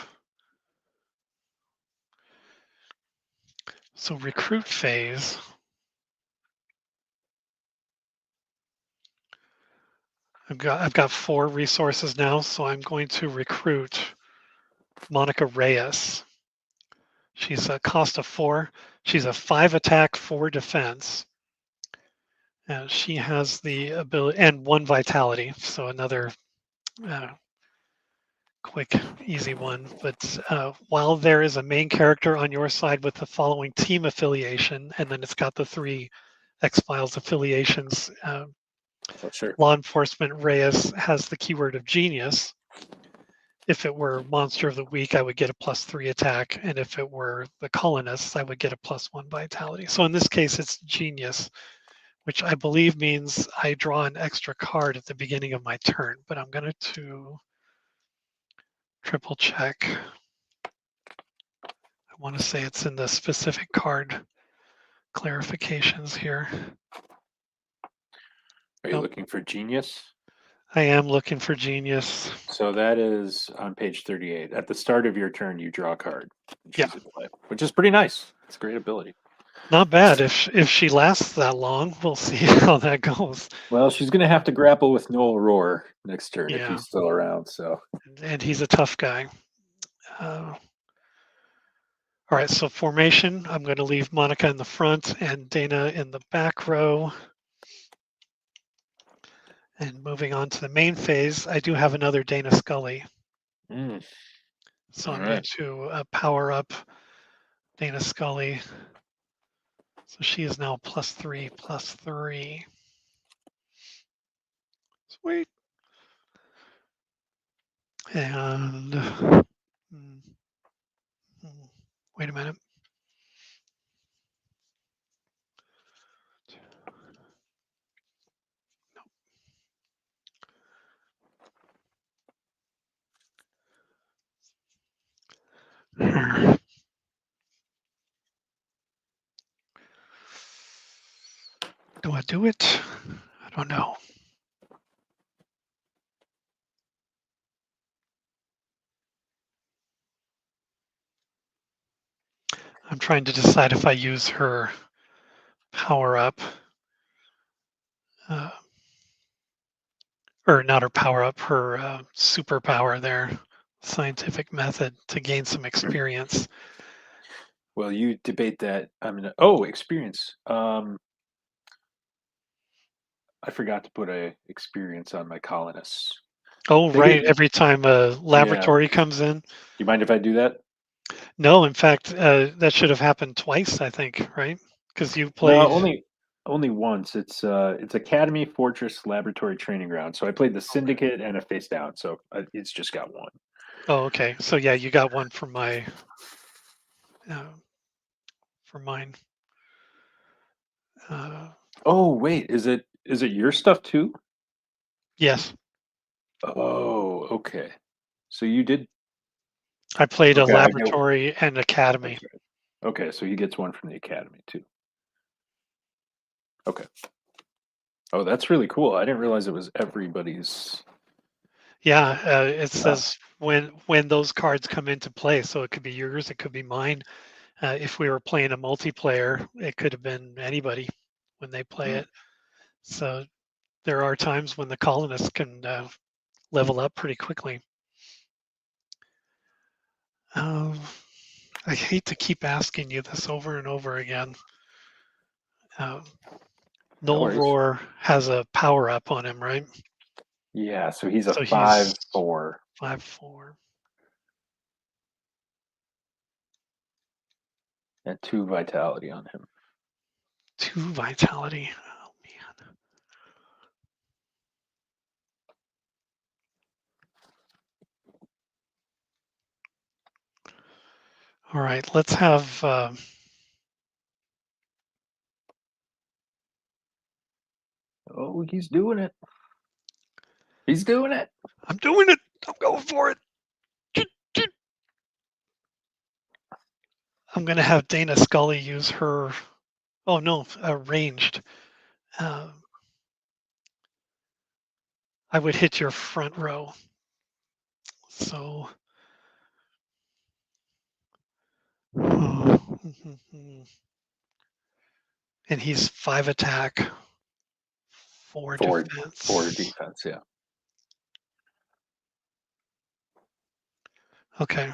So recruit phase. I've got 4 resources now, so I'm going to recruit Monica Reyes. She's a cost of 4. She's a 5 attack, 4 defense. She has the ability and 1 vitality, so another quick, easy one. But while there is a main character on your side with the following team affiliation, and then it's got the 3 X-Files affiliations, Oh, sure. Law Enforcement Reyes has the keyword of genius. If it were Monster of the Week, I would get a +3 attack, and if it were the Colonists, I would get a +1 vitality. So in this case, it's genius, which I believe means I draw an extra card at the beginning of my turn, but I'm going to triple check. I want to say it's in the specific card clarifications here. Are you Nope. looking for genius? I am looking for genius. So that is on page 38. At the start of your turn, you draw a card. And Yeah. she's in play, which is pretty nice. It's a great ability. Not bad. If she lasts that long, we'll see how that goes. Well, she's going to have to grapple with Noel Roar next turn if Yeah, he's still around. So and he's a tough guy. All right, so formation. I'm going to leave Monica in the front and Dana in the back row. And moving on to the main phase, I do have another Dana Scully. So all I'm going right. to power up Dana Scully. So she is now +3/+3. Sweet. And wait a minute. Do I do it? I don't know. I'm trying to decide if I use her power up, or not her power up, her superpower there, scientific method to gain some experience. Well, you debate that. Experience. I forgot to put a experience on my colonists. Oh, Maybe, right. Every time a yeah. laboratory comes in. You mind if I do that? No, in fact, that should have happened twice, I think, right? Because you No, played. only once. It's Academy, Fortress, Laboratory, Training Ground. So I played the Syndicate and a face down. So it's just got one. Oh, okay. So yeah, you got one for my, for mine. Oh wait, is it your stuff too? Yes, Oh, okay. So you did. I played a Okay, I get. laboratory and academy. That's right. Okay, so he gets one from the Academy too. Okay. Oh, that's really cool. I didn't realize it was everybody's. Yeah, it says when those cards come into play. So it could be yours, it could be mine. If we were playing a multiplayer, it could have been anybody when they play Mm. it. So there are times when the colonists can level up pretty quickly. I hate to keep asking you this over and over again. No Noel worries. Roar has a power up on him, right? Yeah, so he's a So he's 5/4 5/4. and 2 vitality on him. 2 vitality. Oh man. All right, let's have. Oh, he's doing it. He's doing it. I'm doing it. I'm going for it. I'm going to have Dana Scully use her. Oh no, ranged. Uh, I would hit your front row. So. And he's 5 attack, 4 defense. 4 defense, yeah. Okay.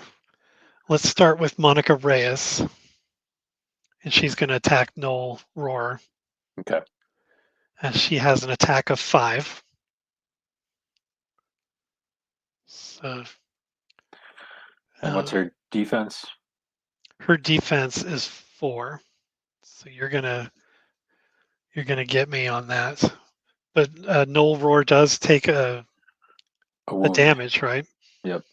Let's start with Monica Reyes. And she's going to attack Noel Roar. Okay. And she has an attack of 5. So, And what's her defense? Her defense is 4. So you're gonna get me on that. But Noel Roar does take a wound. damage, right? Yep.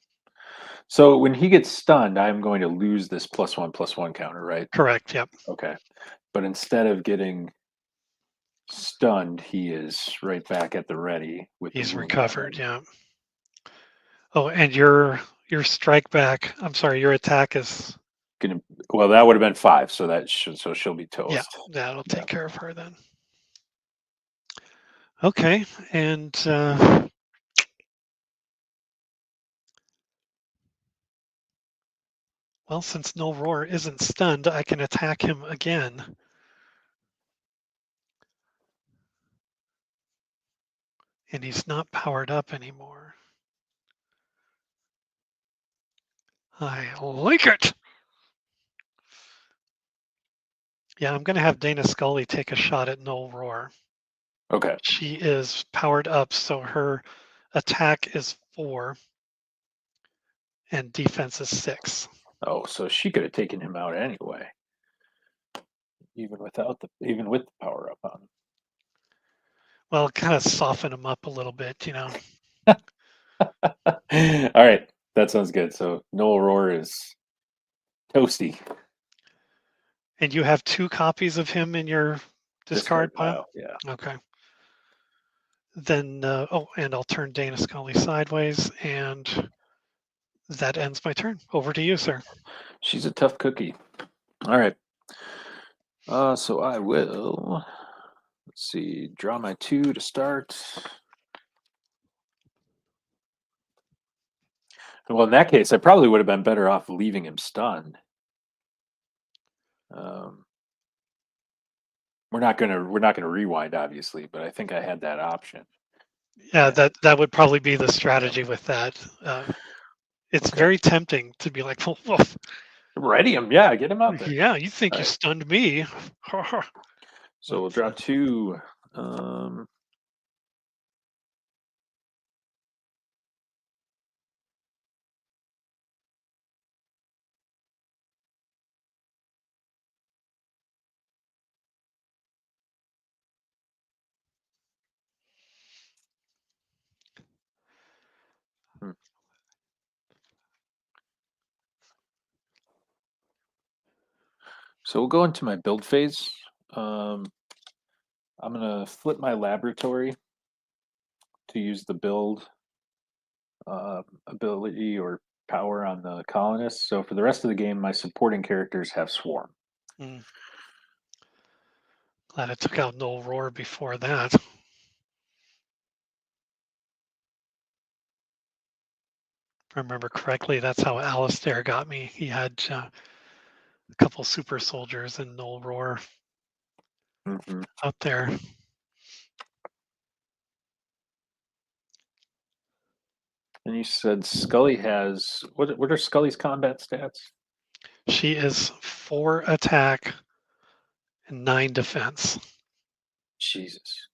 So when he gets stunned, I'm going to lose this +1/+1 counter, right? Correct. Yep. Okay. But instead of getting stunned, he is right back at the ready with He's the wound recovered. Yeah. Oh, and your strike back. I'm sorry. Your attack is Well, that would have been 5, so she'll be toast. Yeah, that'll take care of her then. Okay, and well, since no roar isn't stunned, I can attack him again. And he's not powered up anymore. I like it. Yeah, I'm going to have Dana Scully take a shot at Null Roar. Okay. She is powered up, so her attack is 4 and defense is 6. Oh, so she could have taken him out anyway, even with the power up on him. Well, kind of soften him up a little bit, you know. All right, that sounds good. So Noel Roar is toasty. And you have 2 copies of him in your discard pile? Yeah. Okay. Then, and I'll turn Dana Scully sideways, and that ends my turn. Over to you, sir. She's a tough cookie. All right. So I will, let's see, draw my 2 to start. Well, in that case, I probably would have been better off leaving him stunned. We're not gonna rewind, obviously, but I think I had that option. Yeah, that would probably be the strategy with that. It's very tempting to be like, well, ready him, yeah, get him out there. Yeah, you think you stunned me. So we'll draw 2. So we'll go into my build phase. I'm going to flip my laboratory to use the build ability or power on the colonists. So for the rest of the game, my supporting characters have swarm. Glad I took out Null Roar before that. If I remember correctly, that's how Alistair got me. He had a couple super soldiers and Null Roar out there. And you said Scully has what are Scully's combat stats? She is 4 attack and 9 defense. Jesus.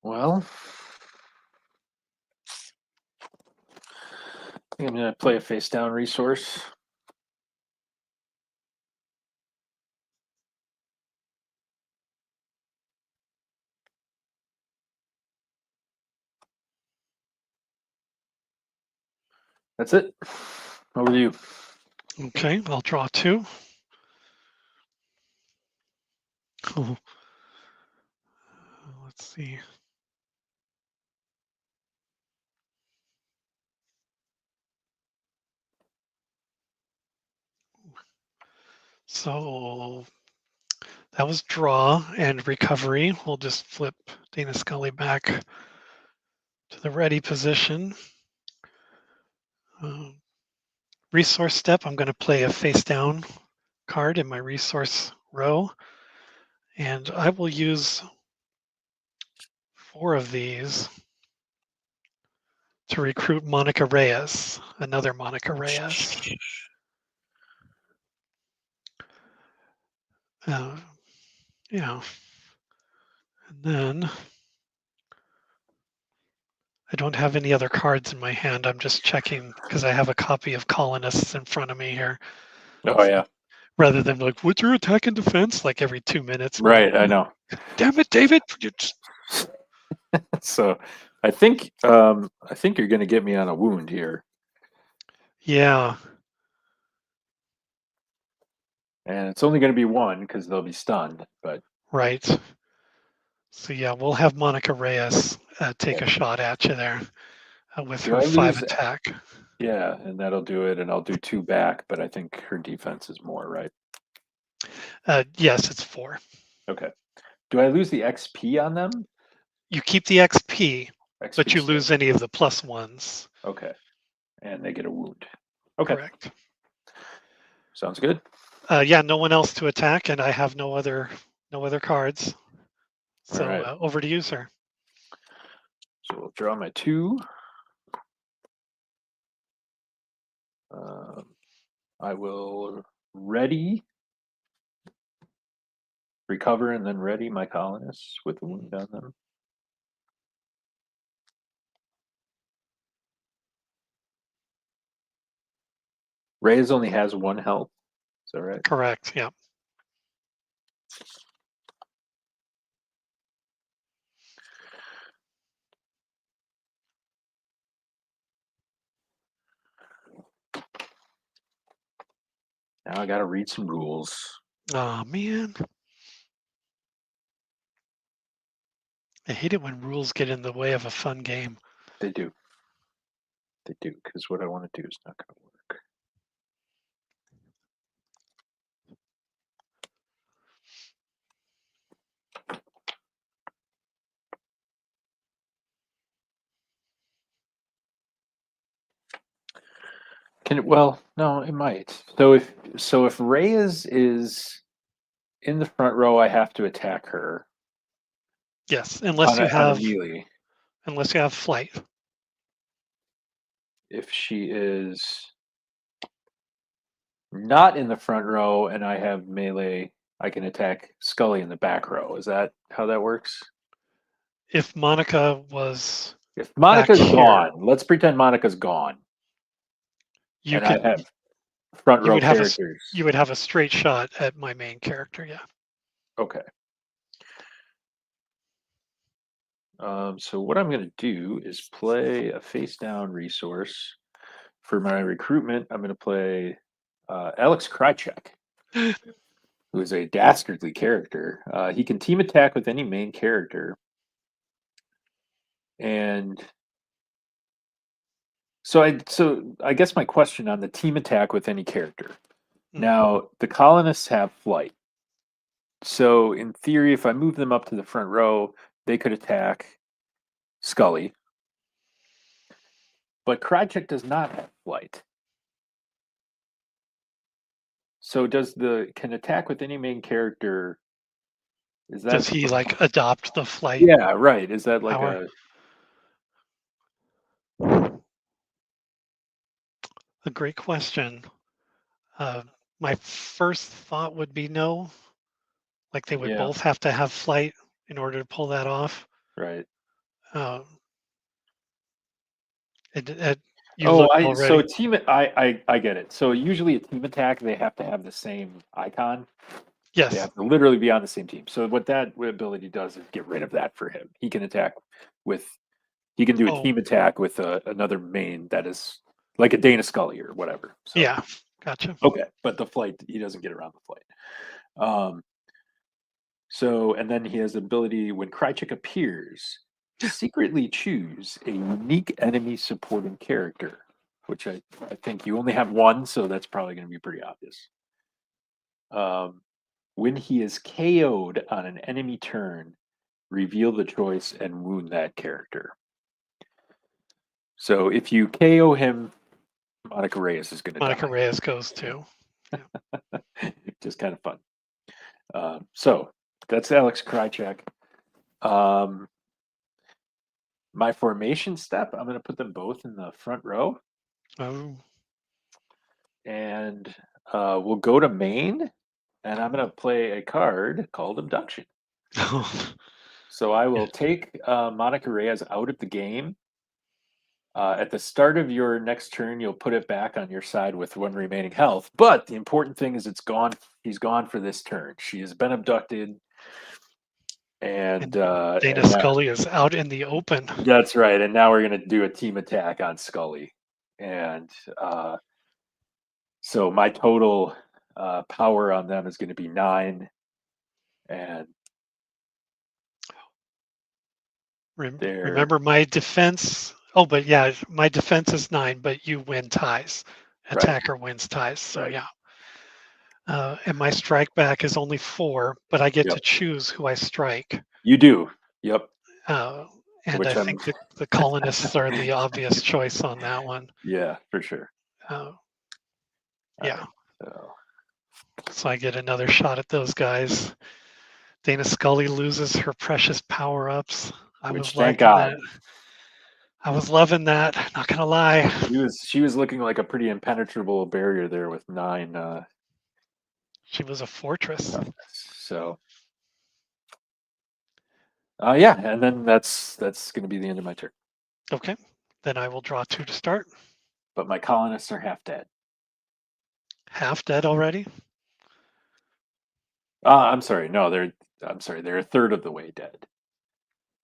Well, I think I'm going to play a face down resource. That's it. Over to you. Okay, I'll draw 2. Oh. Let's see. So that was draw and recovery. We'll just flip Dana Scully back to the ready position. Resource step, I'm going to play a face down card in my resource row. And I will use 4 of these to recruit Monica Reyes, another Monica Reyes. Yeah. And then I don't have any other cards in my hand. I'm just checking because I have a copy of Colonists in front of me here. Oh, yeah. Rather than like, what's your attack and defense? Like every 2 minutes. Right, I know. Damn it, David. So I think you're going to get me on a wound here, Yeah, and it's only going to be one because they'll be stunned. But right. So yeah, we'll have Monica Reyes take okay. a shot at you there with Do her I 5 lose? attack. Yeah, and that'll do it, and I'll do 2 back. But I think her defense is more, right? Yes, it's 4. Okay. Do I lose the XP on them? You keep the XP, but XP you still. lose any of the +1s. Okay, and they get a wound. Okay, Correct. sounds good. Yeah, no one else to attack, and I have no other cards. All So right. over to you, sir. So we'll draw my 2. Um, I will ready, recover, and then ready my colonists with a wound on them. Reyes only has 1 health. Is that right? Correct. Yeah. Now I got to read some rules. Oh man, I hate it when rules get in the way of a fun game. They do. They do, because what I want to do is not going to work. Can it? Well, no, it might. So if Reyes is in the front row, I have to attack her Yes, on a melee. unless you have flight. If she is not in the front row and I have melee, I can attack Scully in the back row. Is that how that works? If Monica was If back Monica's here, gone, let's pretend Monica's gone, you and I could have front you row would have a characters. you would have a straight shot at my main character. Yeah. Okay. So what I'm going to do is play a face down resource for my recruitment. I'm going to play Alex Krychek, who is a dastardly character. He can team attack with any main character, and so I guess my question on the team attack with any character. Now the colonists have flight, so in theory, if I move them up to the front row, they could attack Scully. But Krychek does not have flight. So can attack with any main character? Is that Does he like adopt the flight yeah, right? Is that like power? A great question. Uh, my first thought would be no. Like they would yeah, both have to have flight in order to pull that off. right? Um, you Oh, looked I so already. team I get it. So usually a team attack they have to have the same icon. They Yes. have to literally be on the same team. So what that ability does is get rid of that for him. He can attack with he can do a Oh, team attack with another main that is like a Dana Scully or whatever. So yeah. Gotcha. okay, but the flight he doesn't get around the flight. So and then he has the ability when Krychek appears, secretly choose a unique enemy supporting character, which I think you only have one, so that's probably going to be pretty obvious. When he is KO'd on an enemy turn, reveal the choice and wound that character. So if you KO him, Monica Reyes is going to Monica die. Reyes goes too. Just kind of fun. So that's Alex Krychek. My formation step, I'm going to put them both in the front row. Oh. And we'll go to main, and I'm going to play a card called Abduction. So I will take Monica Reyes out of the game. At the start of your next turn, you'll put it back on your side with 1 remaining health. But the important thing is it's gone. She's gone for this turn. She has been abducted, And Dana and now, Scully is out in the open. that's right. And now we're gonna do a team attack on Scully. And so my total power on them is gonna be 9. And they're Remember my defense. Oh, but yeah, my defense is 9, but you win ties. right, Attacker wins ties. So right. yeah. And my strike back is only 4, but I get Yep. to choose who I strike. You do. Yep. Uh, and I Which I'm think the colonists are the obvious choice on that one. yeah, for sure. Uh, All yeah. right. So So I get another shot at those guys. Dana Scully loses her precious power ups. I which was thank liking God. that. I was loving that. Not gonna lie. She was looking like a pretty impenetrable barrier there with 9 She was a fortress. toughness. So yeah, and then that's gonna be the end of my turn. Okay. Then I will draw 2 to start. But my colonists are half dead. Half dead already. I'm sorry. No, I'm sorry. They're a third of the way dead.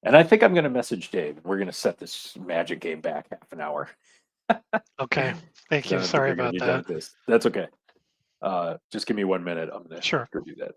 And I think I'm going to message Dave. We're going to set this magic game back half an hour. Okay. Thank I you. don't think Sorry we're going to about be done that. with this. That's okay. Just give me 1 minute. I'm going to Sure. go do that.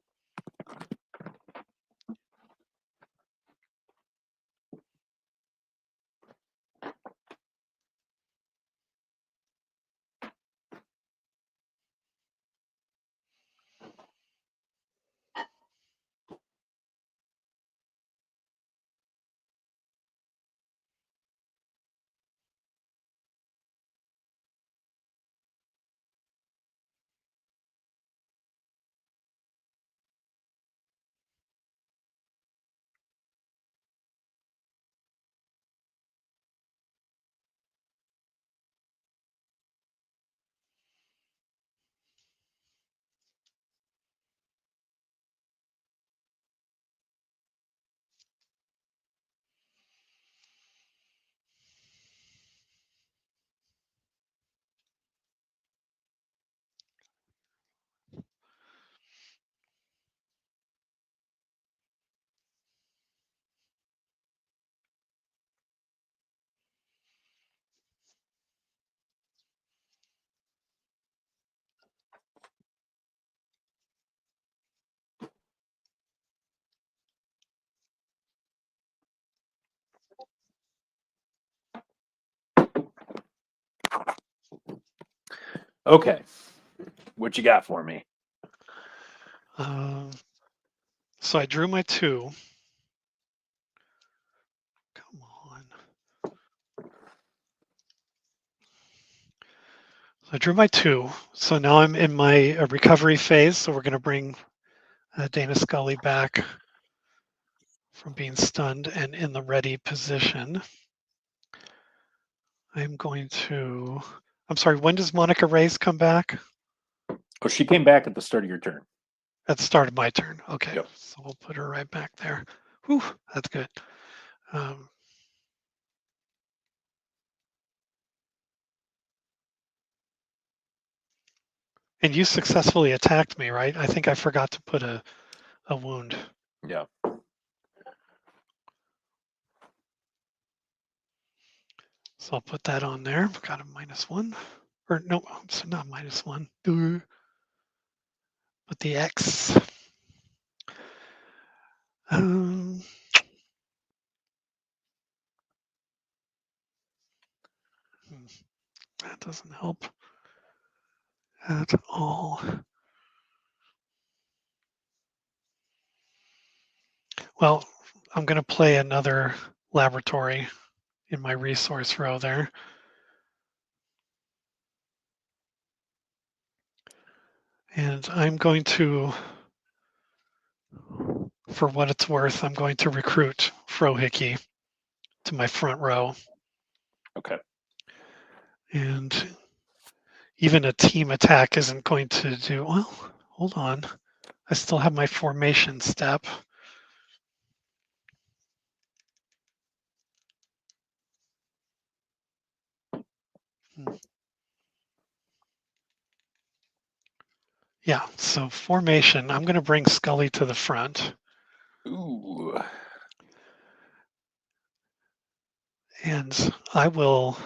Okay. What you got for me? So I drew my 2. Come on. I drew my 2. So now I'm in my recovery phase. So we're going to bring Dana Scully back from being stunned and in the ready position. I'm going to. I'm sorry. When does Monica Reyes come back? Oh, she came back at the start of your turn. At the start of my turn. Okay. Yep. So we'll put her right back there. Whew, that's good. And you successfully attacked me, right? I think I forgot to put a wound. Yeah. So I'll put that on there. Got a -1. Or no, so not -1. But the X. That doesn't help at all. Well, I'm going to play another laboratory in my resource row there. And I'm going to, for what it's worth, I'm going to recruit Frohickey to my front row. Okay. And even a team attack isn't going to do, well, hold on. I still have my formation step. Yeah, so formation, I'm going to bring Scully to the front. Ooh. And I will.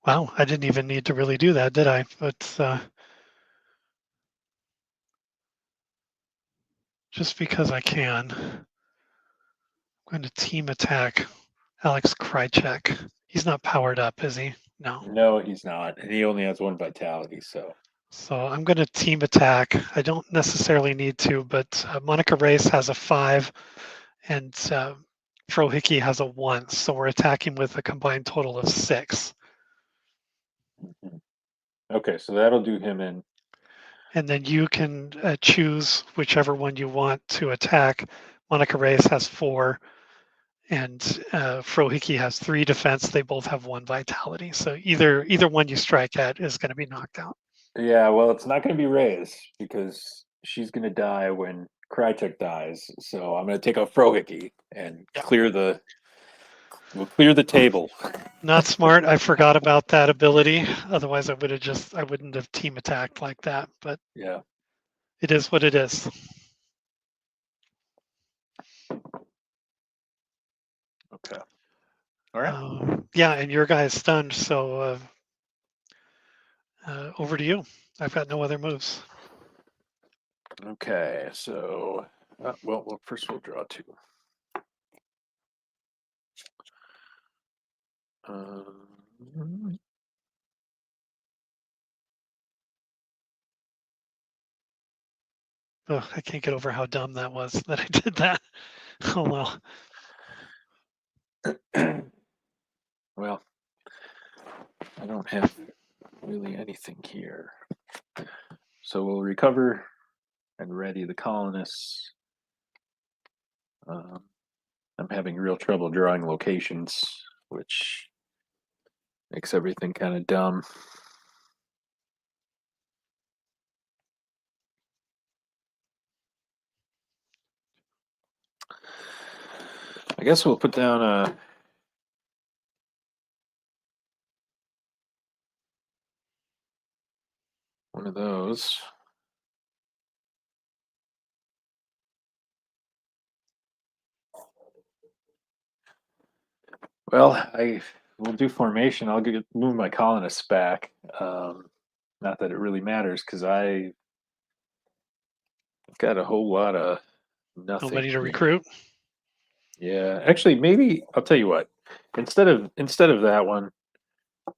Wow, I didn't even need to really do that, did I? But just because I can, I'm going to team attack Alex Krychek. He's not powered up, is he? No. No, he's not. And he only has 1 vitality, so. So I'm going to team attack. I don't necessarily need to, but Monica Race has a 5 and Frohickey has a 1. So we're attacking with a combined total of 6. Okay, so that'll do him in. And then you can choose whichever one you want to attack. Monica Reyes has 4, and Frohickey has 3 defense. They both have 1 vitality. So either one you strike at is going to be knocked out. Yeah, well, it's not going to be Reyes because she's going to die when Krychek dies. So I'm going to take out Frohickey and we'll clear the table. Not smart. I forgot about that ability. Otherwise, I wouldn't have team attacked like that. But Yeah. it is what it is. Okay. All right. Yeah, and your guy is stunned. So over to you. I've got no other moves. Okay, so well, first we'll draw 2. Oh, I can't get over how dumb that was that I did that. Oh well. Well, I don't have really anything here. So we'll recover and ready the colonists. I'm having real trouble drawing locations, which makes everything kind of dumb. I guess we'll put down one of those. Well, I will do formation. I'll move my colonists back. Not that it really matters because I've got a whole lot of nothing. Nobody to here. recruit. Yeah, actually, maybe I'll tell you what. Instead of that one,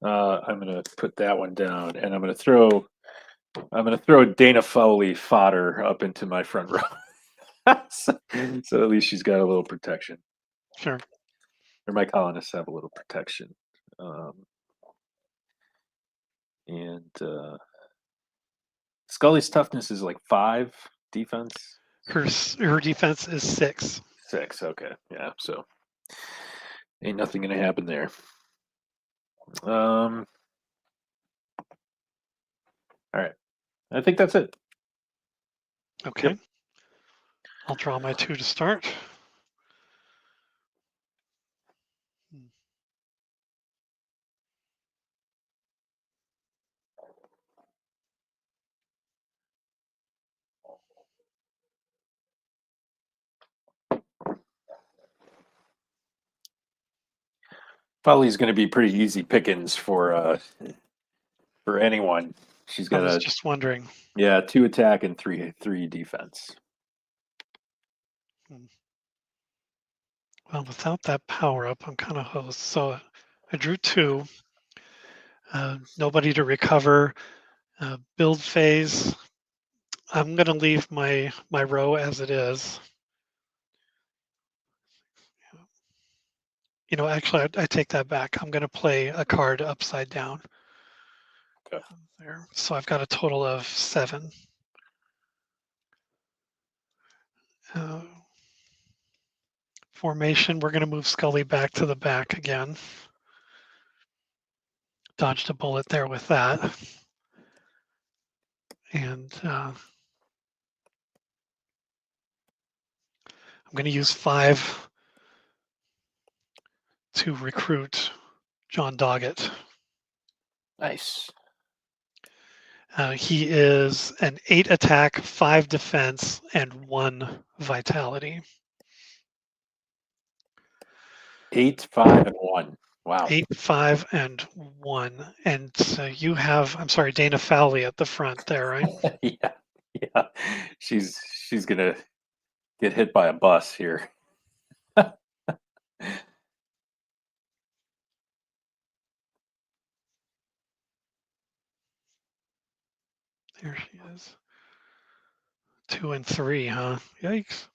I'm gonna put that one down, and I'm gonna throw Dana Foley fodder up into my front row. so at least she's got a little protection. Sure. Or my colonists have a little protection. And Scully's toughness is like 5 defense. Her defense is 6. 6, okay. Yeah, so ain't nothing gonna happen there. All right. I think that's it. Okay. Yep. I'll draw my 2 to start. Foley's gonna be pretty easy pickings for anyone. She's I was gonna just wondering. 2 attack and 3 defense. Well, without that power up, I'm kind of hosed. So I drew 2. Nobody to recover. Build phase. I'm going to leave my row as it is. Actually, I take that back. I'm going to play a card upside down. Okay. There. So I've got a total of 7. Formation, we're going to move Scully back to the back again. Dodged a bullet there with that. And I'm going to use 5 to recruit John Doggett. Nice. He is an 8 attack, 5 defense, and 1 vitality. 8, 5, and 1. Wow. 8, 5, and 1. And you have, I'm sorry, Dana Fowley at the front there, right? Yeah. Yeah. She's gonna get hit by a bus here. There she is. 2 and 3, huh? Yikes.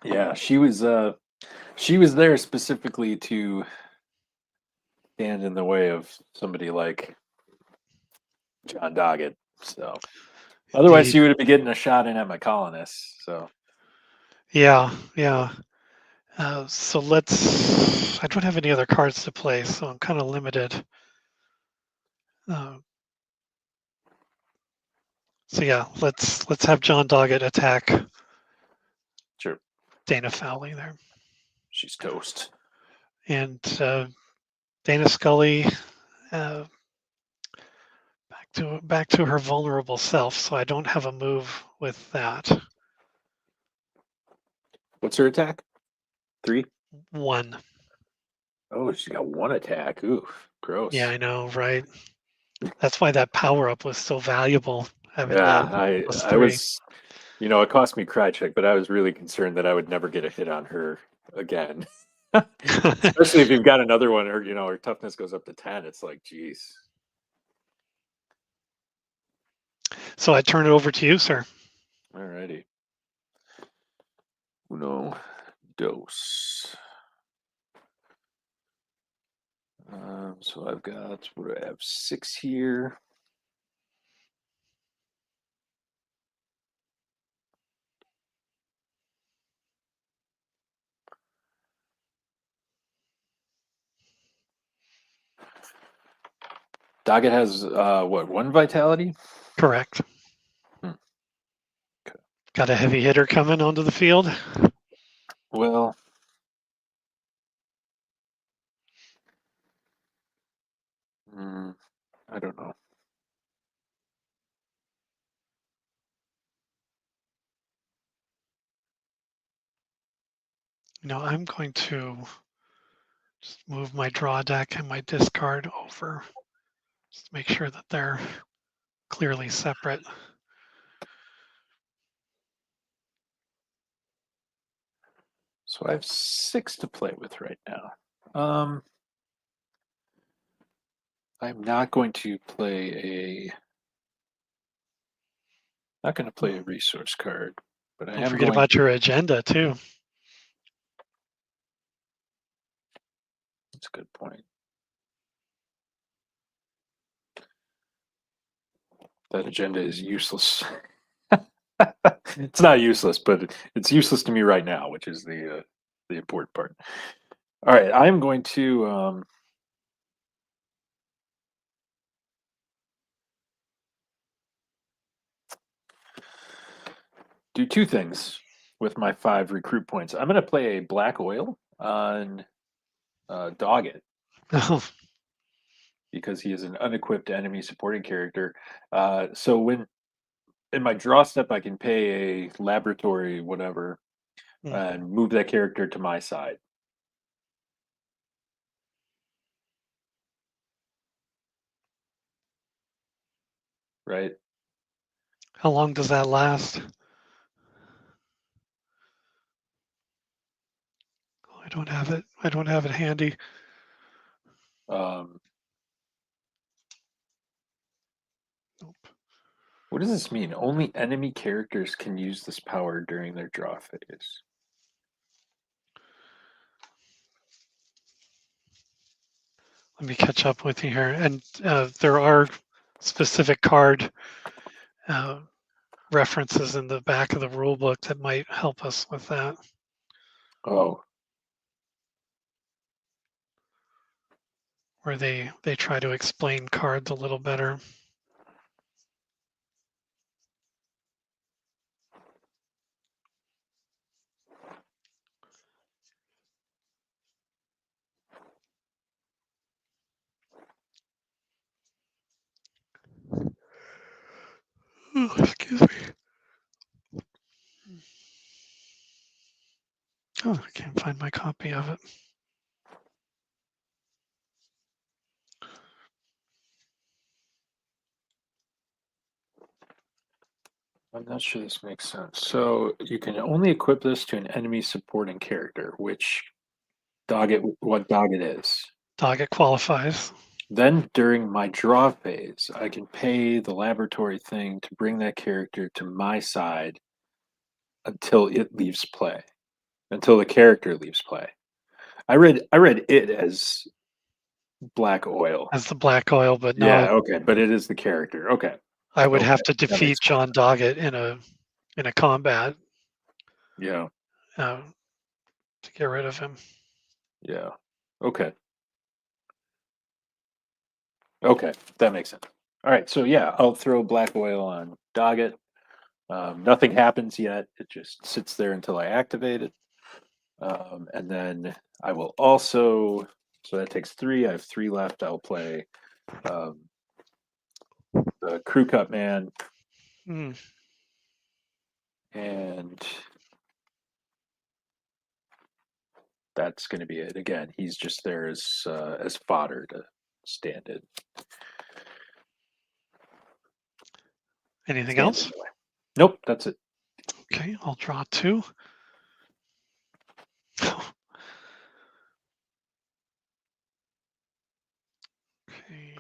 Yeah, she was there specifically to stand in the way of somebody like John Doggett. So otherwise, Indeed. she would have been getting a shot in at my colonists. So Yeah, yeah. So I don't have any other cards to play, so I'm kind of limited. So yeah, let's have John Doggett attack sure, Dana Fowley there. she's toast. And Dana Scully back to her vulnerable self, so I don't have a move with that. What's her attack? 3? 1. Oh, she got 1 attack. Ooh, gross. Yeah, I know, right? That's why that power up was so valuable, having Yeah, that I +3. was, it cost me cry check, but I was really concerned that I would never get a hit on her again. Especially if you've got another one, or her toughness goes up to 10. It's like, geez. So I turn it over to you, sir. Alrighty. Uno, dos. So I've got, what do I have? 6 here. Doggett has what, 1 vitality? Correct. Hmm. Okay. Got a heavy hitter coming onto the field. Well, I don't know. I'm going to just move my draw deck and my discard over, just to make sure that they're clearly separate. So I have 6 to play with right now. I'm not going to play a resource card, but I Don't am forget going. about your agenda too. That's a good point. That agenda is useless. It's not useless, but it's useless to me right now, which is the important part. All right, I'm going to do 2 things with my 5 recruit points. I'm going to play a black oil on Doggett because he is an unequipped enemy supporting character. So when in my draw step, I can pay a laboratory whatever and move that character to my side. Right? How long does that last? I don't have it. I don't have it handy. Um, Nope. what does this mean? Only enemy characters can use this power during their draw phase. Let me catch up with you here. And there are specific card references in the back of the rule book that might help us with that. Oh, Where they try to explain cards a little better. Oh, I can't find my copy of it. I'm not sure this makes sense. So you can only equip this to an enemy supporting character, which what dog it is. Dog qualifies. Then during my draw phase, I can pay the laboratory thing to bring that character to my side until it leaves play. Until the character leaves play. I read it as black oil. As the black oil, but no, Yeah, okay, but it is the character. Okay. I would Okay. have to That makes defeat more John Doggett in a combat Yeah. uh, to get rid of him. Yeah. Okay. Okay. That makes sense. All right. So yeah, I'll throw black oil on Doggett. Nothing happens yet. It just sits there until I activate it. And then I will also, so that takes three. I have three left. I'll play the Crew Cut Man Hmm. and that's going to be it. Again, he's just there as fodder to stand in. Anything Stand else? in the way. Nope, that's it. Okay, I'll draw 2. Okay.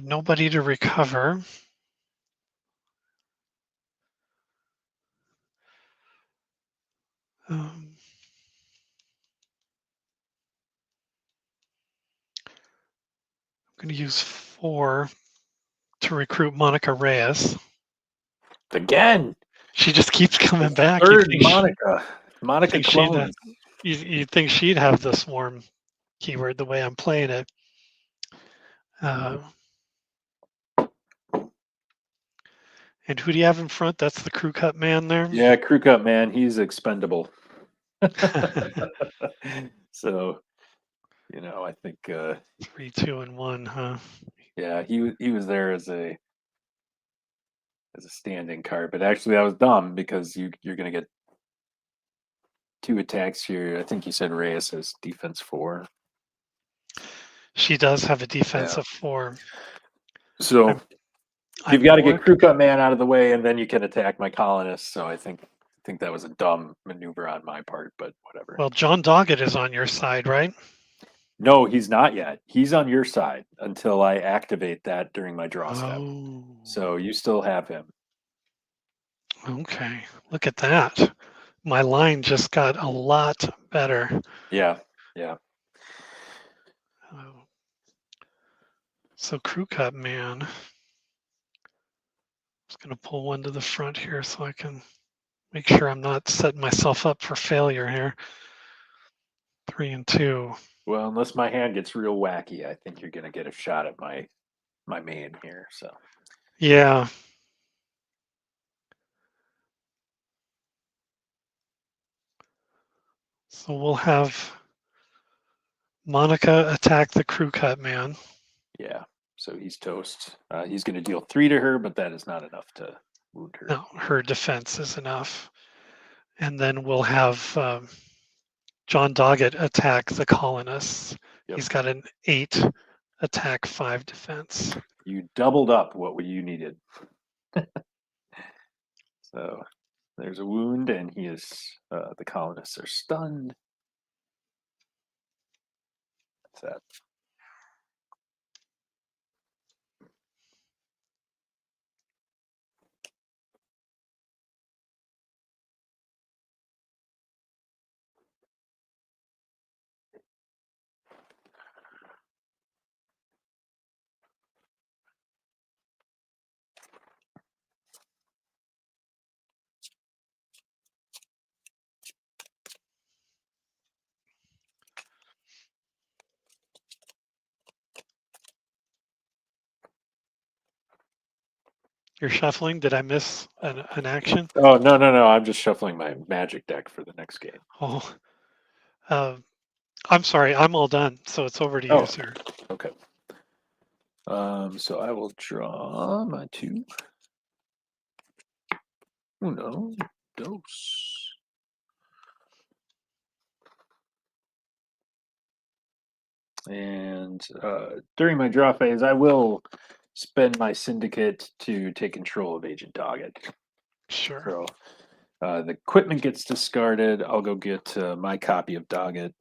Nobody to recover. Um, I'm going to use 4 to recruit Monica Reyes. Again, She just keeps coming back. third Monica. Monica Think she'd, clones. you'd think she'd have the swarm keyword the way I'm playing it. And who do you have in front? That's the Crew Cut Man there. Yeah, Crew Cut Man. He's expendable. So, I think 3, 2, and 1, huh? yeah, he was there as a standing card, but actually that was dumb because you're gonna get 2 attacks here. I think you said Reyes has defense 4. She does have a defense Yeah. of 4. So I'm you've got to more, get Crew Cut Man out of the way, and then you can attack my colonists. So I think that was a dumb maneuver on my part, but whatever. well, John Doggett is on your side, right? No, he's not yet. He's on your side until I activate that during my draw step. Oh, So you still have him. okay. Look at that. My line just got a lot better. Yeah, yeah. Oh. So Crew Cut Man. I'm just going to pull one to the front here so I can make sure I'm not setting myself up for failure here. 3 and 2. Well, unless my hand gets real wacky, I think you're going to get a shot at my main here. So Yeah. So we'll have Monica attack the Crew Cut Man. yeah, so he's toast. He's going to deal 3 to her, but that is not enough to wound her. No, her defense is enough. And then we'll have John Doggett attack the colonists. Yep. He's got an 8 attack, 5 defense. You doubled up what you needed. So there's a wound, and he is. The colonists are stunned. That's that. You're shuffling. Did I miss an action? Oh no! I'm just shuffling my magic deck for the next game. Oh, I'm sorry. I'm all done. So it's over to you, sir. Okay. So I will draw my 2. Uno, dos. And during my draw phase, I will spend my syndicate to take control of Agent Doggett. Sure. So the equipment gets discarded. I'll go get my copy of Doggett.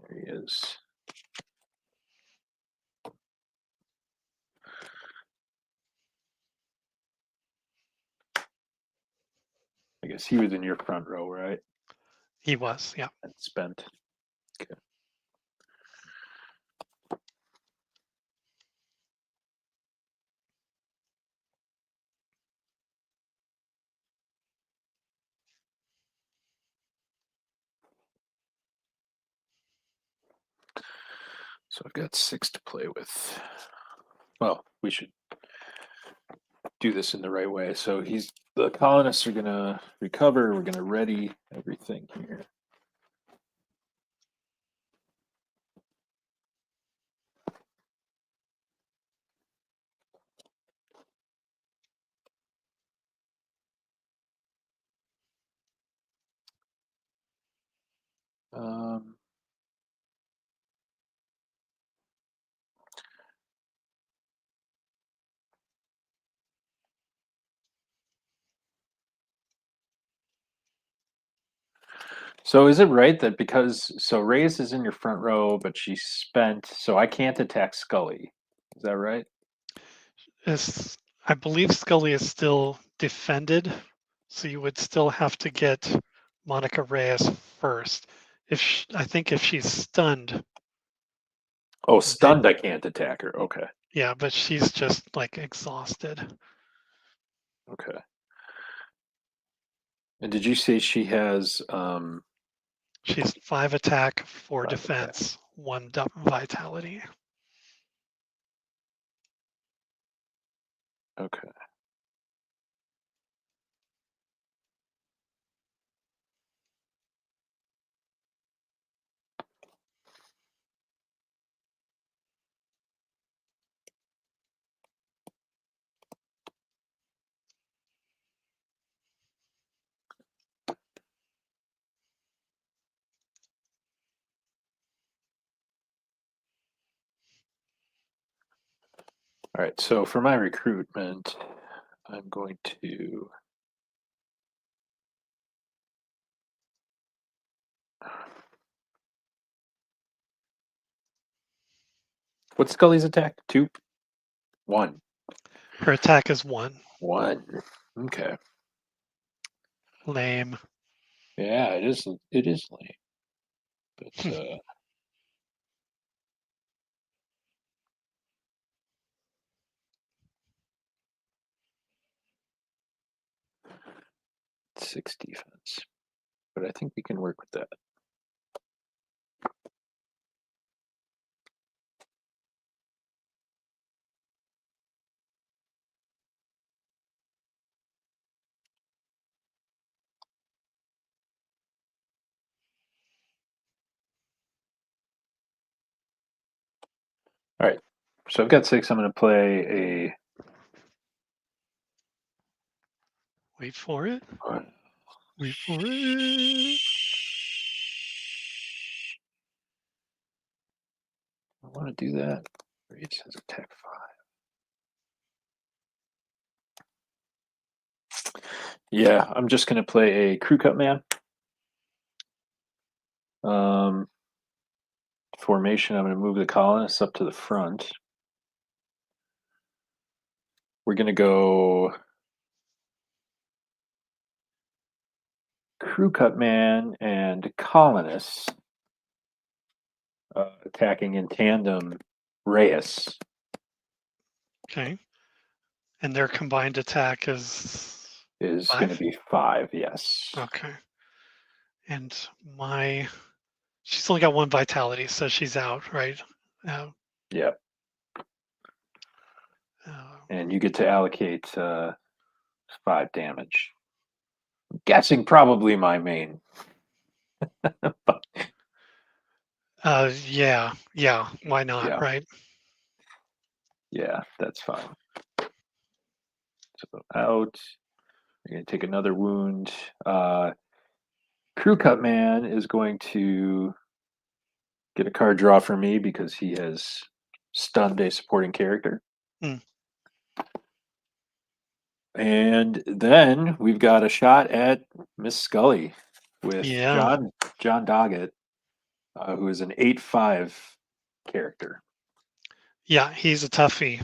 There he is. I guess he was in your front row, right? He was, yeah. And spent. Okay. So I've got 6 to play with. Well, we should do this in the right way. So the colonists are gonna recover. We're gonna ready everything here. Um, So is it right that Reyes is in your front row, but she's spent, so I can't attack Scully? Is that right? I believe Scully is still defended, so you would still have to get Monica Reyes first. I think if she's stunned, Oh, then stunned, I can't attack her. Okay. yeah, but she's just like exhausted. Okay. And did you say she has She's 5 attack, 4 5 attack? defense, 1 vitality. Okay. All right. So for my recruitment, I'm going to What's Scully's attack? 2? 1. Her attack is 1. 1. Okay. Lame. Yeah, it is. It is lame. But 6 defense. But I think we can work with that. All right. So I've got 6. I'm going to play a. Wait for it. Wait for it. I want to do that. It says attack 5. Yeah, I'm just going to play a crew cut man. Formation, I'm going to move the colonists up to the front. We're going to go crew cut man and colonists attacking in tandem Reyes. Okay. And their combined attack is Going to be 5, yes. Okay. And she's only got 1 vitality, so she's out, right? Yep. Uh, And you get to allocate 5 damage. I'm guessing probably my main. yeah, why not, Yeah. right? Yeah, that's fine. So out. You're going to take another wound. Crew Cut Man is going to get a card draw for me because he has stunned a supporting character. Hmm. And then we've got a shot at Miss Scully with Yeah. John Doggett, who is an 8/5 character. Yeah, he's a toughie.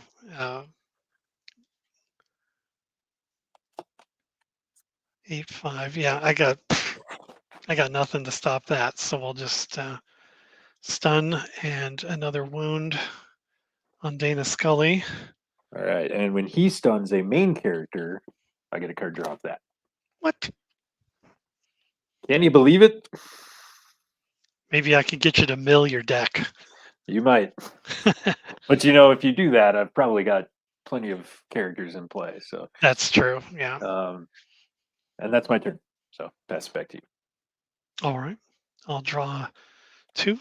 8/5. Yeah, I got nothing to stop that. So we'll just stun and another wound on Dana Scully. All right, and when he stuns a main character, I get a card draw of that. What? Can you believe it? Maybe I could get you to mill your deck. You might. But if you do that, I've probably got plenty of characters in play. So That's true. Yeah. and that's my turn. So pass it back to you. All right. I'll draw 2.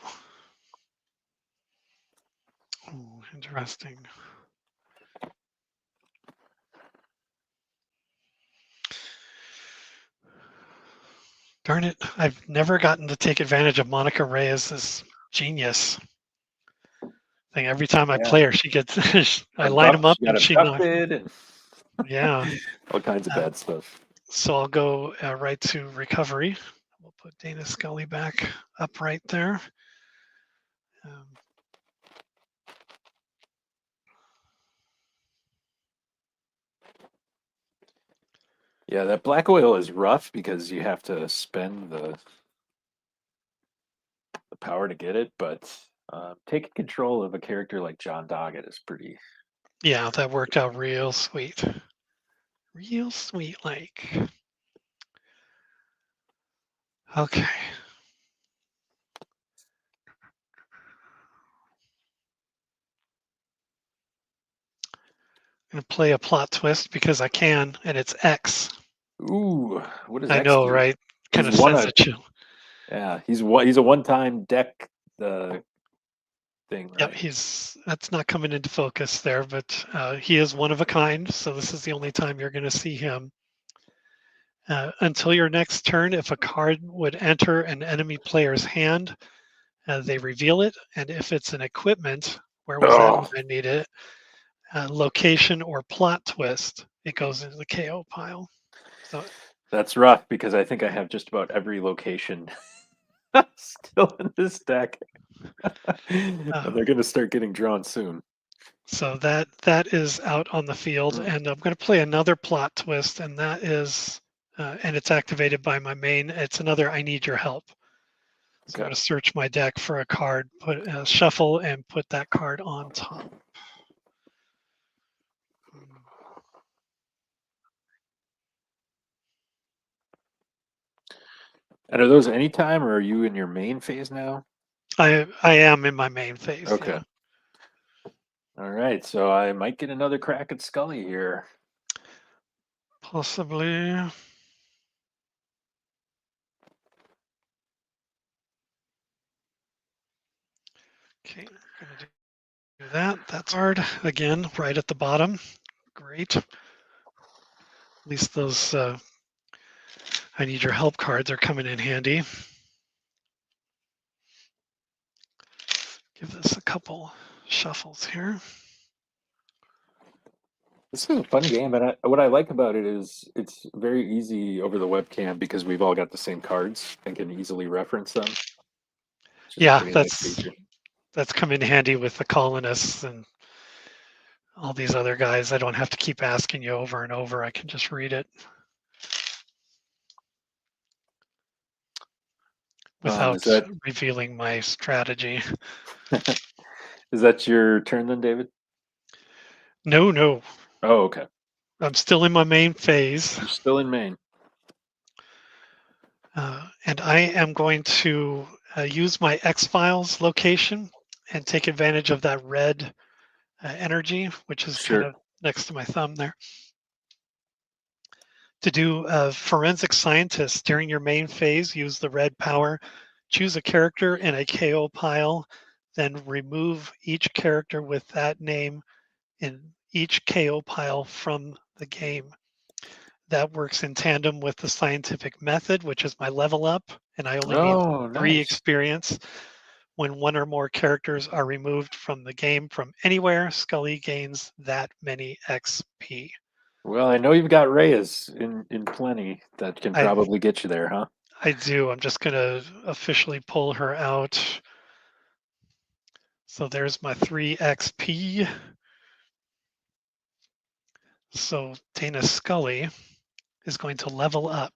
Oh, interesting. Darn it. I've never gotten to take advantage of Monica Reyes's genius thing. Every time I play her, she gets, I line them up She got and she knocks. abducted and Yeah. all kinds of bad stuff. So I'll go right to recovery. We'll put Dana Scully back up right there. Yeah, that black oil is rough because you have to spend the power to get it, but taking control of a character like John Doggett is pretty. Yeah, that worked out real sweet. Real sweet, like. Okay. I'm going to play a plot twist because I can, and it's X. Ooh, what does I X know, do? right? Kind of He's sends a chill. Yeah, he's a one-time deck thing, Yep, right? that's not coming into focus there, but he is one of a kind, so this is the only time you're going to see him. Until your next turn, if a card would enter an enemy player's hand, they reveal it, and if it's an equipment, where was that when I need it? Location or plot twist, it goes into the KO pile. So That's rough because I think I have just about every location still in this deck. And they're going to start getting drawn soon. So that is out on the field, and I'm going to play another plot twist, and that is, and it's activated by my main. It's another I need your help. So I'm going to search my deck for a card, put shuffle, and put that card on top. And are those anytime, or are you in your main phase now? I am in my main phase. Okay. Yeah. All right, so I might get another crack at Scully here. Possibly. Okay, I'm going to do that. That's hard. Again, right at the bottom. Great. At least those I need your help cards are coming in handy. Give this a couple shuffles here. This is a fun game, and what I like about it is it's very easy over the webcam because we've all got the same cards and can easily reference them. Yeah, that's come in handy with the colonists and all these other guys. I don't have to keep asking you over and over. I can just read it without revealing my strategy. Is that your turn then, David? No. Oh, okay. I'm still in my main phase. You're still in main. And I am going to use my X-Files location and take advantage of that red energy, which is kind of next to my thumb there. To do forensic scientist during your main phase, use the red power, choose a character in a KO pile, then remove each character with that name in each KO pile from the game. that works in tandem with the scientific method, which is my level up, and I only need Oh, 3 nice. experience. When one or more characters are removed from the game from anywhere, Scully gains that many XP. Well, I know you've got Reyes in plenty that can I probably get you there, huh? I do. I'm just gonna officially pull her out. So there's my 3 XP. So Dana Scully is going to level up.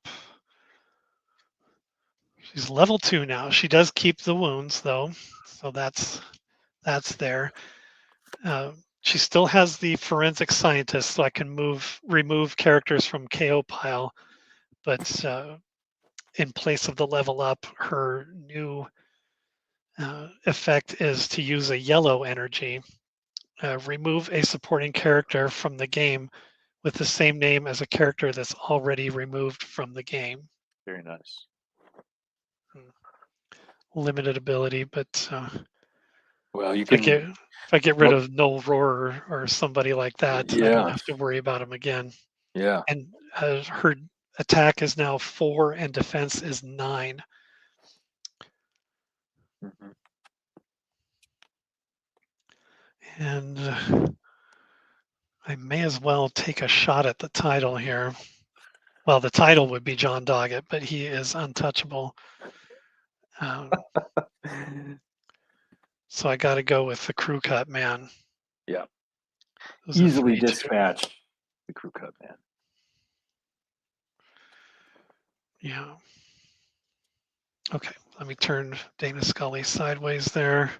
She's level 2 now. She does keep the wounds though, so that's there. She still has the forensic scientist, so I can remove characters from KO pile, but in place of the level up, her new effect is to use a yellow energy. Remove a supporting character from the game with the same name as a character that's already removed from the game. Very nice. Limited ability, but Well, you if I get rid well, of Noel Roar or somebody like that, I don't yeah, have to worry about him again. yeah. And her attack is now 4 and defense is 9. Mhm. And I may as well take a shot at the title here. Well, the title would be John Doggett, but he is untouchable. Um, so I got to go with the crew cut man. Yeah. Who's a Easily 3/2. dispatch the crew cut man. Yeah. Okay, let me turn Dana Scully sideways there.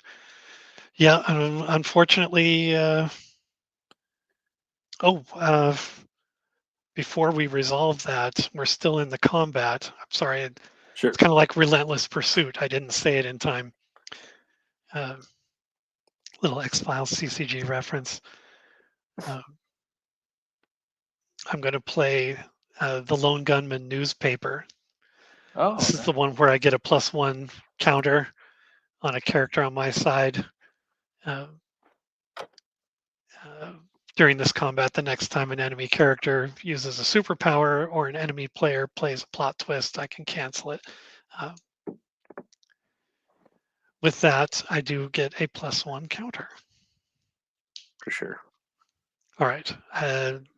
Yeah, unfortunately, oh, before we resolve that, we're still in the combat. I'm sorry, it's Sure. kind of like Relentless Pursuit. I didn't say it in time. Uh, little X Files CCG reference. Uh, I'm going to play the Lone Gunman newspaper. Oh, This is the nice. one where I get a +1 counter on a character on my side. Uh, uh, During this combat, the next time an enemy character uses a superpower or an enemy player plays a plot twist, I can cancel it. Uh, with that, I do get a +1 counter. For sure. All right,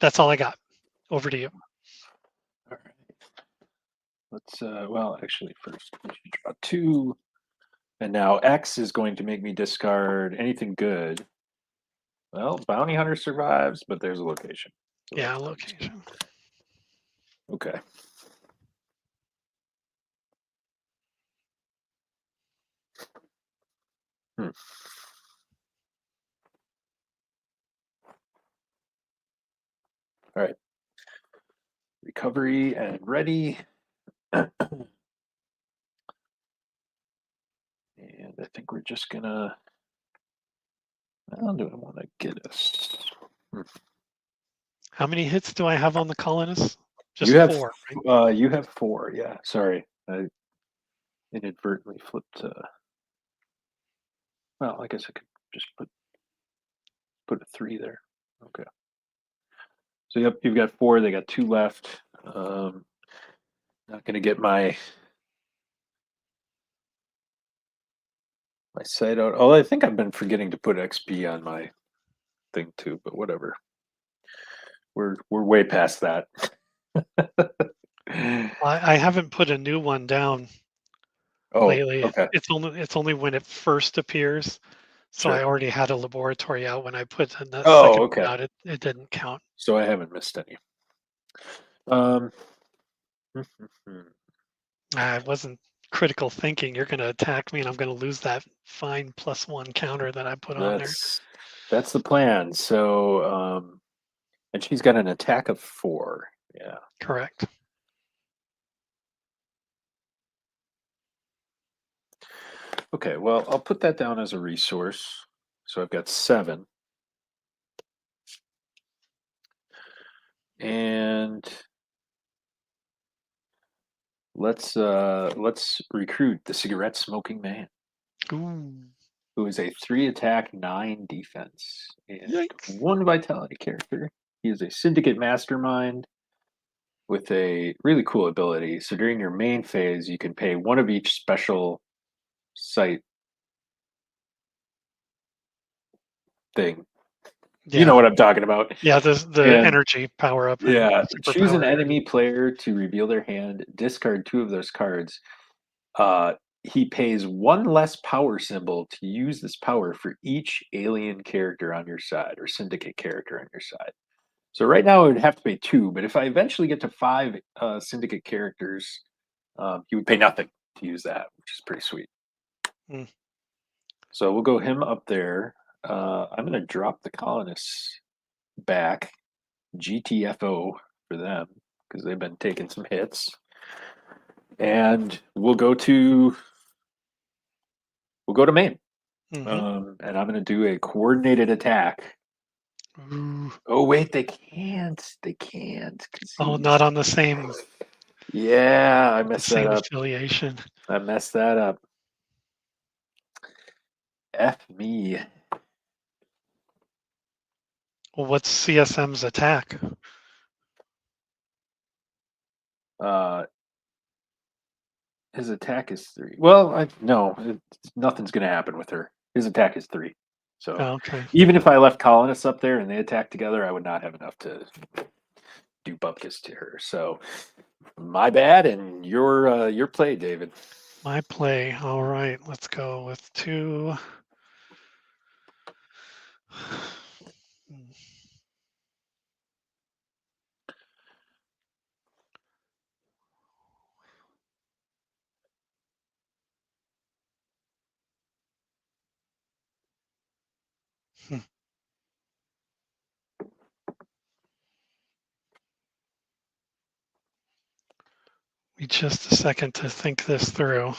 that's all I got. Over to you. All right. Let's well, actually first we should draw 2. And now X is going to make me discard anything good. Well, Bounty Hunter survives, but there's a location. So Yeah, that's location. okay. Hmm. All right. Recovery and ready. And I think we're just gonna. Well, do I want to get us? How many hits do I have on the colonists? You Just have 4, right? you have 4. Yeah, sorry, I inadvertently flipped. Well, I guess I could just put a 3 there. Okay. So yep, you've got 4. They got 2 left. Not going to get my site out. Oh, I think I've been forgetting to put XP on my thing too, but whatever. We're way past that. I haven't put a new one down Oh, lately. okay, It's only when it first appears. So I sure. already had a laboratory out when I put in that Oh, second okay. one out. It didn't count. So I haven't missed any. Um, I wasn't critical thinking. You're going to attack me, and I'm going to lose that fine +1 counter that I put on there. that's the plan. So, and she's got an attack of 4. Yeah. Correct. Okay. Well, I'll put that down as a resource. So I've got 7. And let's recruit the cigarette smoking man, Ooh, who is a 3 attack, 9 defense, and yikes. 1 vitality character. He is a syndicate mastermind with a really cool ability. So during your main phase, you can pay one of each special site thing. You know Yeah. what I'm talking about. Yeah, the And energy power up and yeah, choose an superpower. enemy player to reveal their hand, discard two of those cards. He pays one less power symbol to use this power for each alien character on your side or syndicate character on your side. So right now I would have to pay two, but if I eventually get to five syndicate characters, he would pay nothing to use that, which is pretty sweet. Mm. So we'll go him up there. I'm going to drop the colonists back, GTFO for them because they've been taking some hits, and we'll go to Maine, and I'm going to do a coordinated attack. Ooh. Oh wait, they can't. They can't. 'Cause Oh, he's... not on the same Yeah, I messed that same up. affiliation. I messed that up. F me. Well, what's CSM's attack? Uh, his attack is 3. Well, nothing's going to happen with her. His attack is 3. So Oh, okay. even if I left colonists up there and they attacked together, I would not have enough to do bupkis to her. So my bad, and your play, David. My play. All right, let's go with 2. Need just a second to think this through.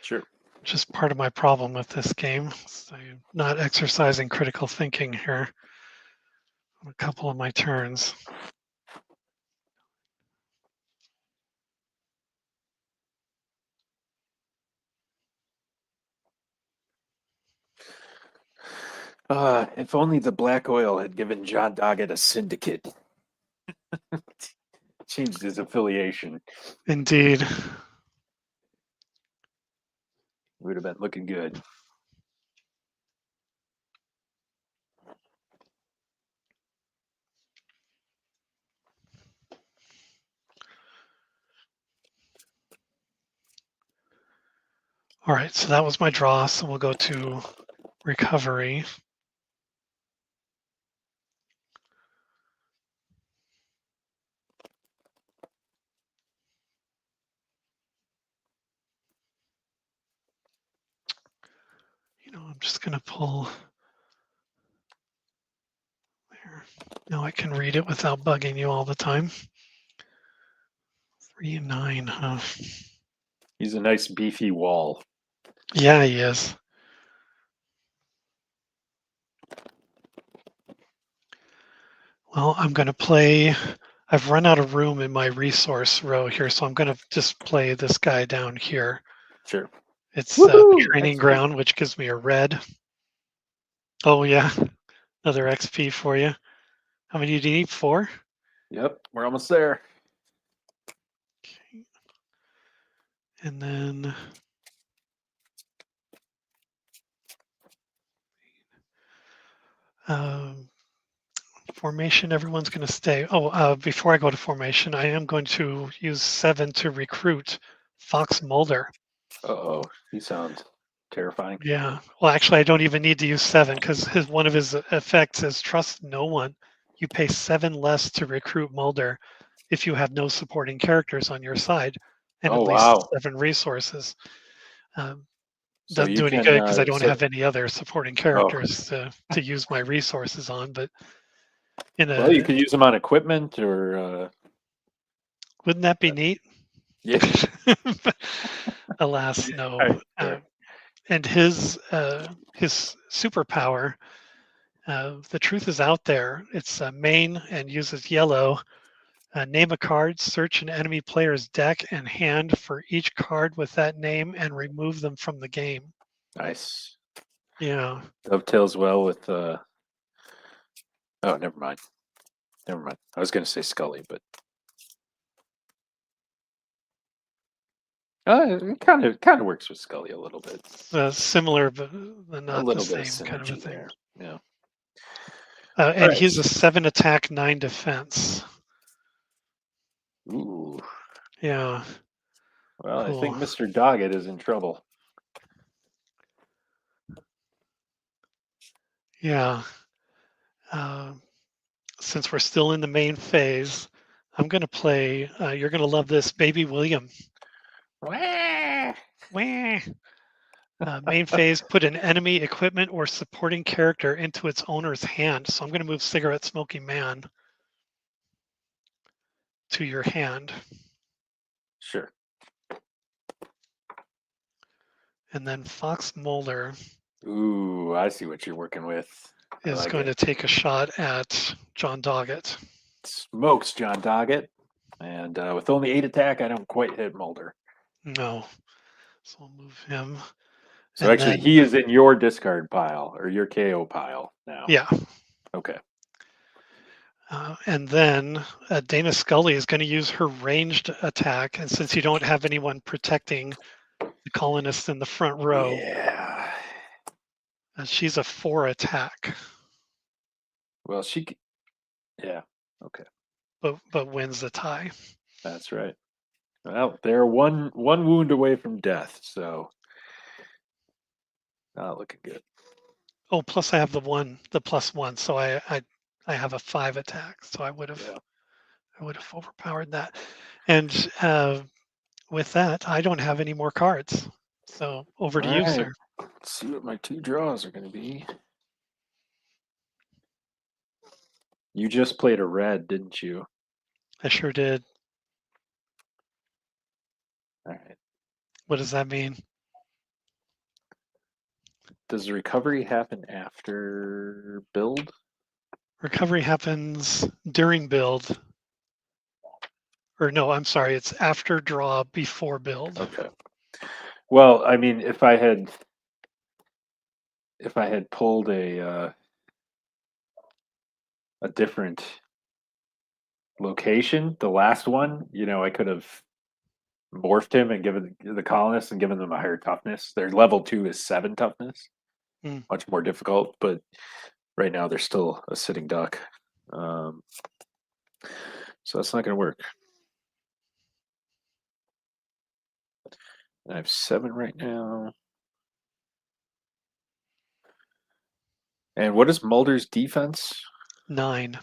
Sure. Just part of my problem with this game. So I'm not exercising critical thinking here on a couple of my turns. If only the black oil had given John Doggett a syndicate. Changed his affiliation. Indeed. Would have been looking good. All right, so that was my draw. So we'll go to recovery. I'm just going to pull there. Now I can read it without bugging you all the time. 3 and 9, huh? He's a nice beefy wall. Yeah, he is. Well, I'm going to play. I've run out of room in my resource row here, so I'm going to just play this guy down here. Sure. It's Woohoo! training XP. ground, which gives me a red. Oh, yeah. Another XP for you. How many do you need? 4? Yep, we're almost there. Okay. And then formation, everyone's going to stay. Oh, before I go to formation, I am going to use 7 to recruit Fox Mulder. Uh-oh, he sounds terrifying. Yeah. Well, actually, I don't even need to use 7 because one of his effects is trust no one. You pay 7 less to recruit Mulder if you have no supporting characters on your side and Oh, at least wow. 7 resources. So Doesn't you do any can good because I don't have any other supporting oh, characters to use my resources on. But in well, you a could use them on equipment or wouldn't that be neat? yeah. Alas, no. All right, fair. And his superpower, the truth is out there. It's main and uses yellow. Name a card, search an enemy player's deck and hand for each card with that name and remove them from the game. Nice. Yeah. Dovetails well with oh, never mind. Never mind. I was gonna say Scully, but It kind of works with Scully a little bit. Similar, but A not the little bit of same kind of a synergy thing. there. Yeah. And Alright. he's a 7 attack, 9 defense. Ooh. Yeah, Well, I think cool. Mr. Doggett is in trouble. Yeah. Since we're still in the main phase, I'm going to play, you're going to love this, Baby William. Wah! Wah. Main phase, put an enemy, equipment, or supporting character into its owner's hand. So I'm going to move Cigarette Smoking Man to your hand. Sure. And then Fox Mulder Ooh, I see what you're working with. I is like going it. to take a shot at John Doggett. Smokes John Doggett. And with only 8 attack, I don't quite hit Mulder. No. So I'll move him. So And actually, then, he is in your discard pile or your KO pile now. yeah. Okay. And then Dana Scully is going to use her ranged attack. And since you don't have anyone protecting the colonists in the front row, Yeah. she's a 4 attack, Well, yeah. Okay. but wins the tie. That's right. Well, they're one wound away from death, so not looking good. Oh, plus I have the +1, so I have a 5 attack. So I would have overpowered that. And with that, I don't have any more cards. So over to All you, right. sir. Let's see what my 2 draws are going to be. You just played a red, didn't you? I sure did. All right. What does that mean? Does recovery happen after build? Recovery happens during build. Or no, I'm sorry, it's after draw, before build. Okay. Well, I mean, if I had pulled a different location, the last one, I could have morphed him and given the colonists and given them a higher toughness. Their level 2 is 7 toughness, Mm. much more difficult, but right now they're still a sitting duck. So that's not going to work. I have 7 right now. And what is Mulder's defense? 9.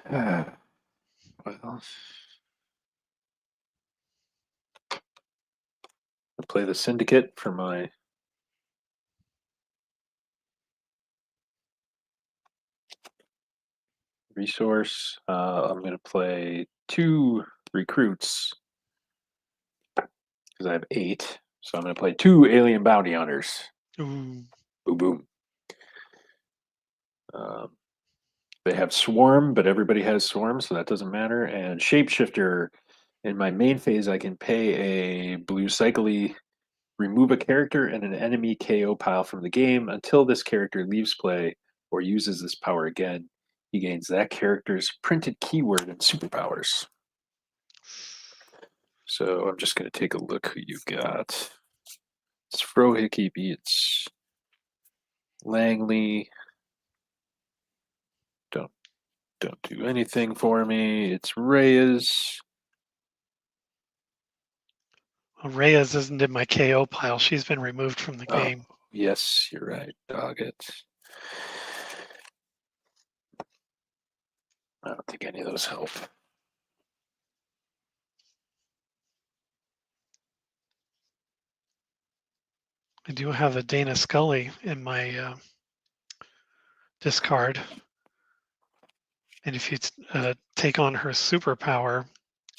Well, I play the Syndicate for my resource. I'm going to play 2 recruits because I have 8. So I'm going to play 2 alien bounty hunters. Ooh. Boom, boom. They have swarm, but everybody has swarm, so that doesn't matter. And shapeshifter, in my main phase, I can pay a blue cycly, remove a character and an enemy KO pile from the game until this character leaves play or uses this power again. He gains that character's printed keyword and superpowers. So I'm just going to take a look who you got. It's Frohickey beats Langley. Don't do anything for me. It's Reyes. Reyes isn't in my KO pile. She's been removed from the Oh, game. yes, you're right. Doggett. I don't think any of those help. I do have a Dana Scully in my discard. And if you take on her superpower,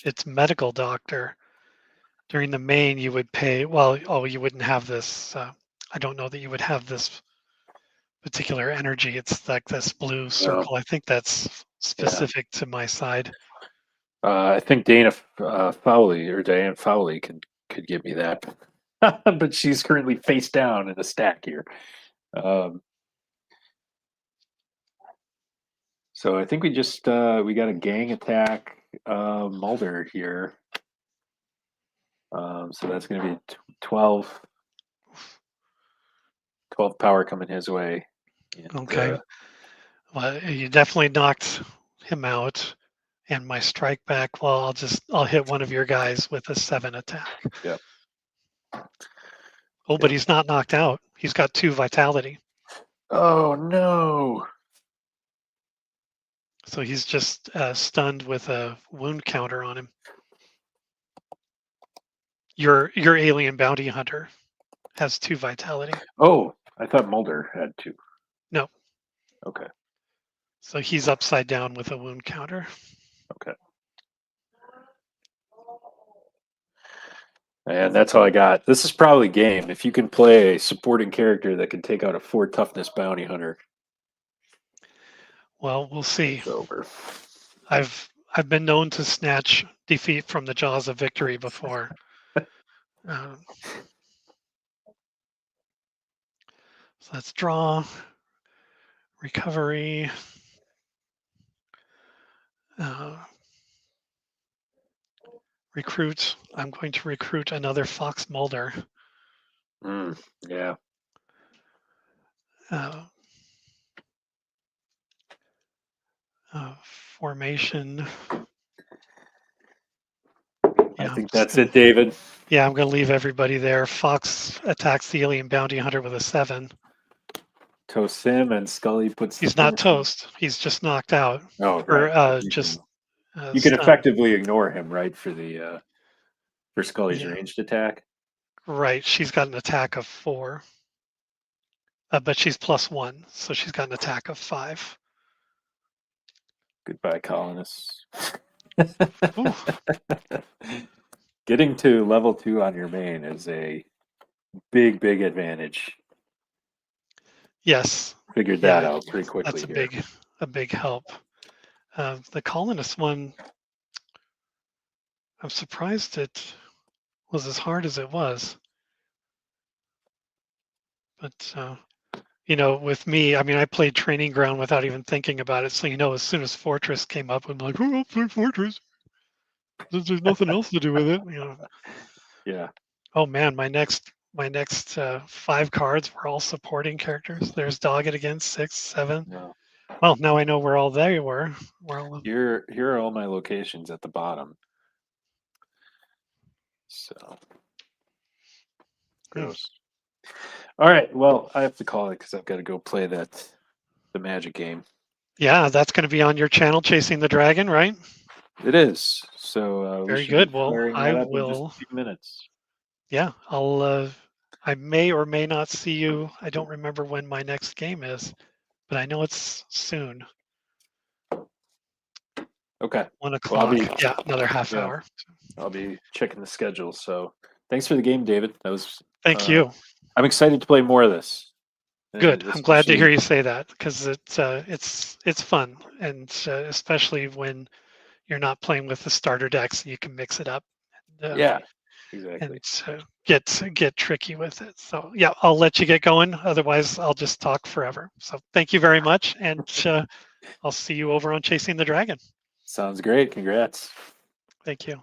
it's medical doctor. During the main, you would pay, well, oh, you wouldn't have this. I don't know that you would have this, particular energy. It's like this blue circle. I think that's specific to my side. I think Dana Fowley or Diane Fowley could give me that, but she's currently face down in a stack here. So I think we just we got a gang attack Mulder here. So that's going to be 12 power coming his way. And, Okay. Well, you definitely knocked him out. And my strike back, well, I'll hit one of your guys with a 7 attack. Yep. Oh, but he's not knocked out. He's got 2 vitality. Oh no. So he's just stunned with a wound counter on him. Your alien bounty hunter has 2 vitality. Oh, I thought Mulder had 2. No. Okay. So he's upside down with a wound counter. Okay. And that's all I got. This is probably game. If you can play a supporting character that can take out a 4 toughness bounty hunter. Well, we'll see. It's over. I've been known to snatch defeat from the jaws of victory before. So let's draw, recovery, recruit. I'm going to recruit another Fox Mulder. Yeah. Formation. I think that's it, David. Yeah, I'm going to leave everybody there. Fox attacks the alien bounty hunter with a 7. Toast him, and Scully puts. He's not toast. He's just knocked out. Oh, or right. you can effectively ignore him, right? For the for Scully's ranged attack. Right. She's got an attack of 4, but she's +1, so she's got an attack of 5. Goodbye, colonists. Getting to level 2 on your main is a big advantage. Yes. Figured that out pretty quickly. That's a big help. The colonist one, I'm surprised it was as hard as it was. But with me, I mean, I played Training Ground without even thinking about it. So as soon as Fortress came up, I'm like, oh, I'll play Fortress. There's nothing else to do with it. Yeah. Oh man, my next 5 cards were all supporting characters. There's Dogged again, 6, 7. Yeah. Well, now I know where all they were. Here are all my locations at the bottom. So gross. All right. Well, I have to call it because I've got to go play the Magic game. Yeah, that's going to be on your channel, Chasing the Dragon, right? It is. So very good. Well, I will. In just a few minutes. Yeah, I may or may not see you. I don't remember when my next game is, but I know it's soon. Okay. 1 o'clock. Another half hour. I'll be checking the schedule. So thanks for the game, David. That was. Thank you. I'm excited to play more of this. Good. I'm glad to hear you say that because it's fun, and especially when you're not playing with the starter decks, you can mix it up. Yeah, exactly. And get tricky with it. So yeah, I'll let you get going. Otherwise, I'll just talk forever. So thank you very much, and I'll see you over on Chasing the Dragon. Sounds great. Congrats. Thank you.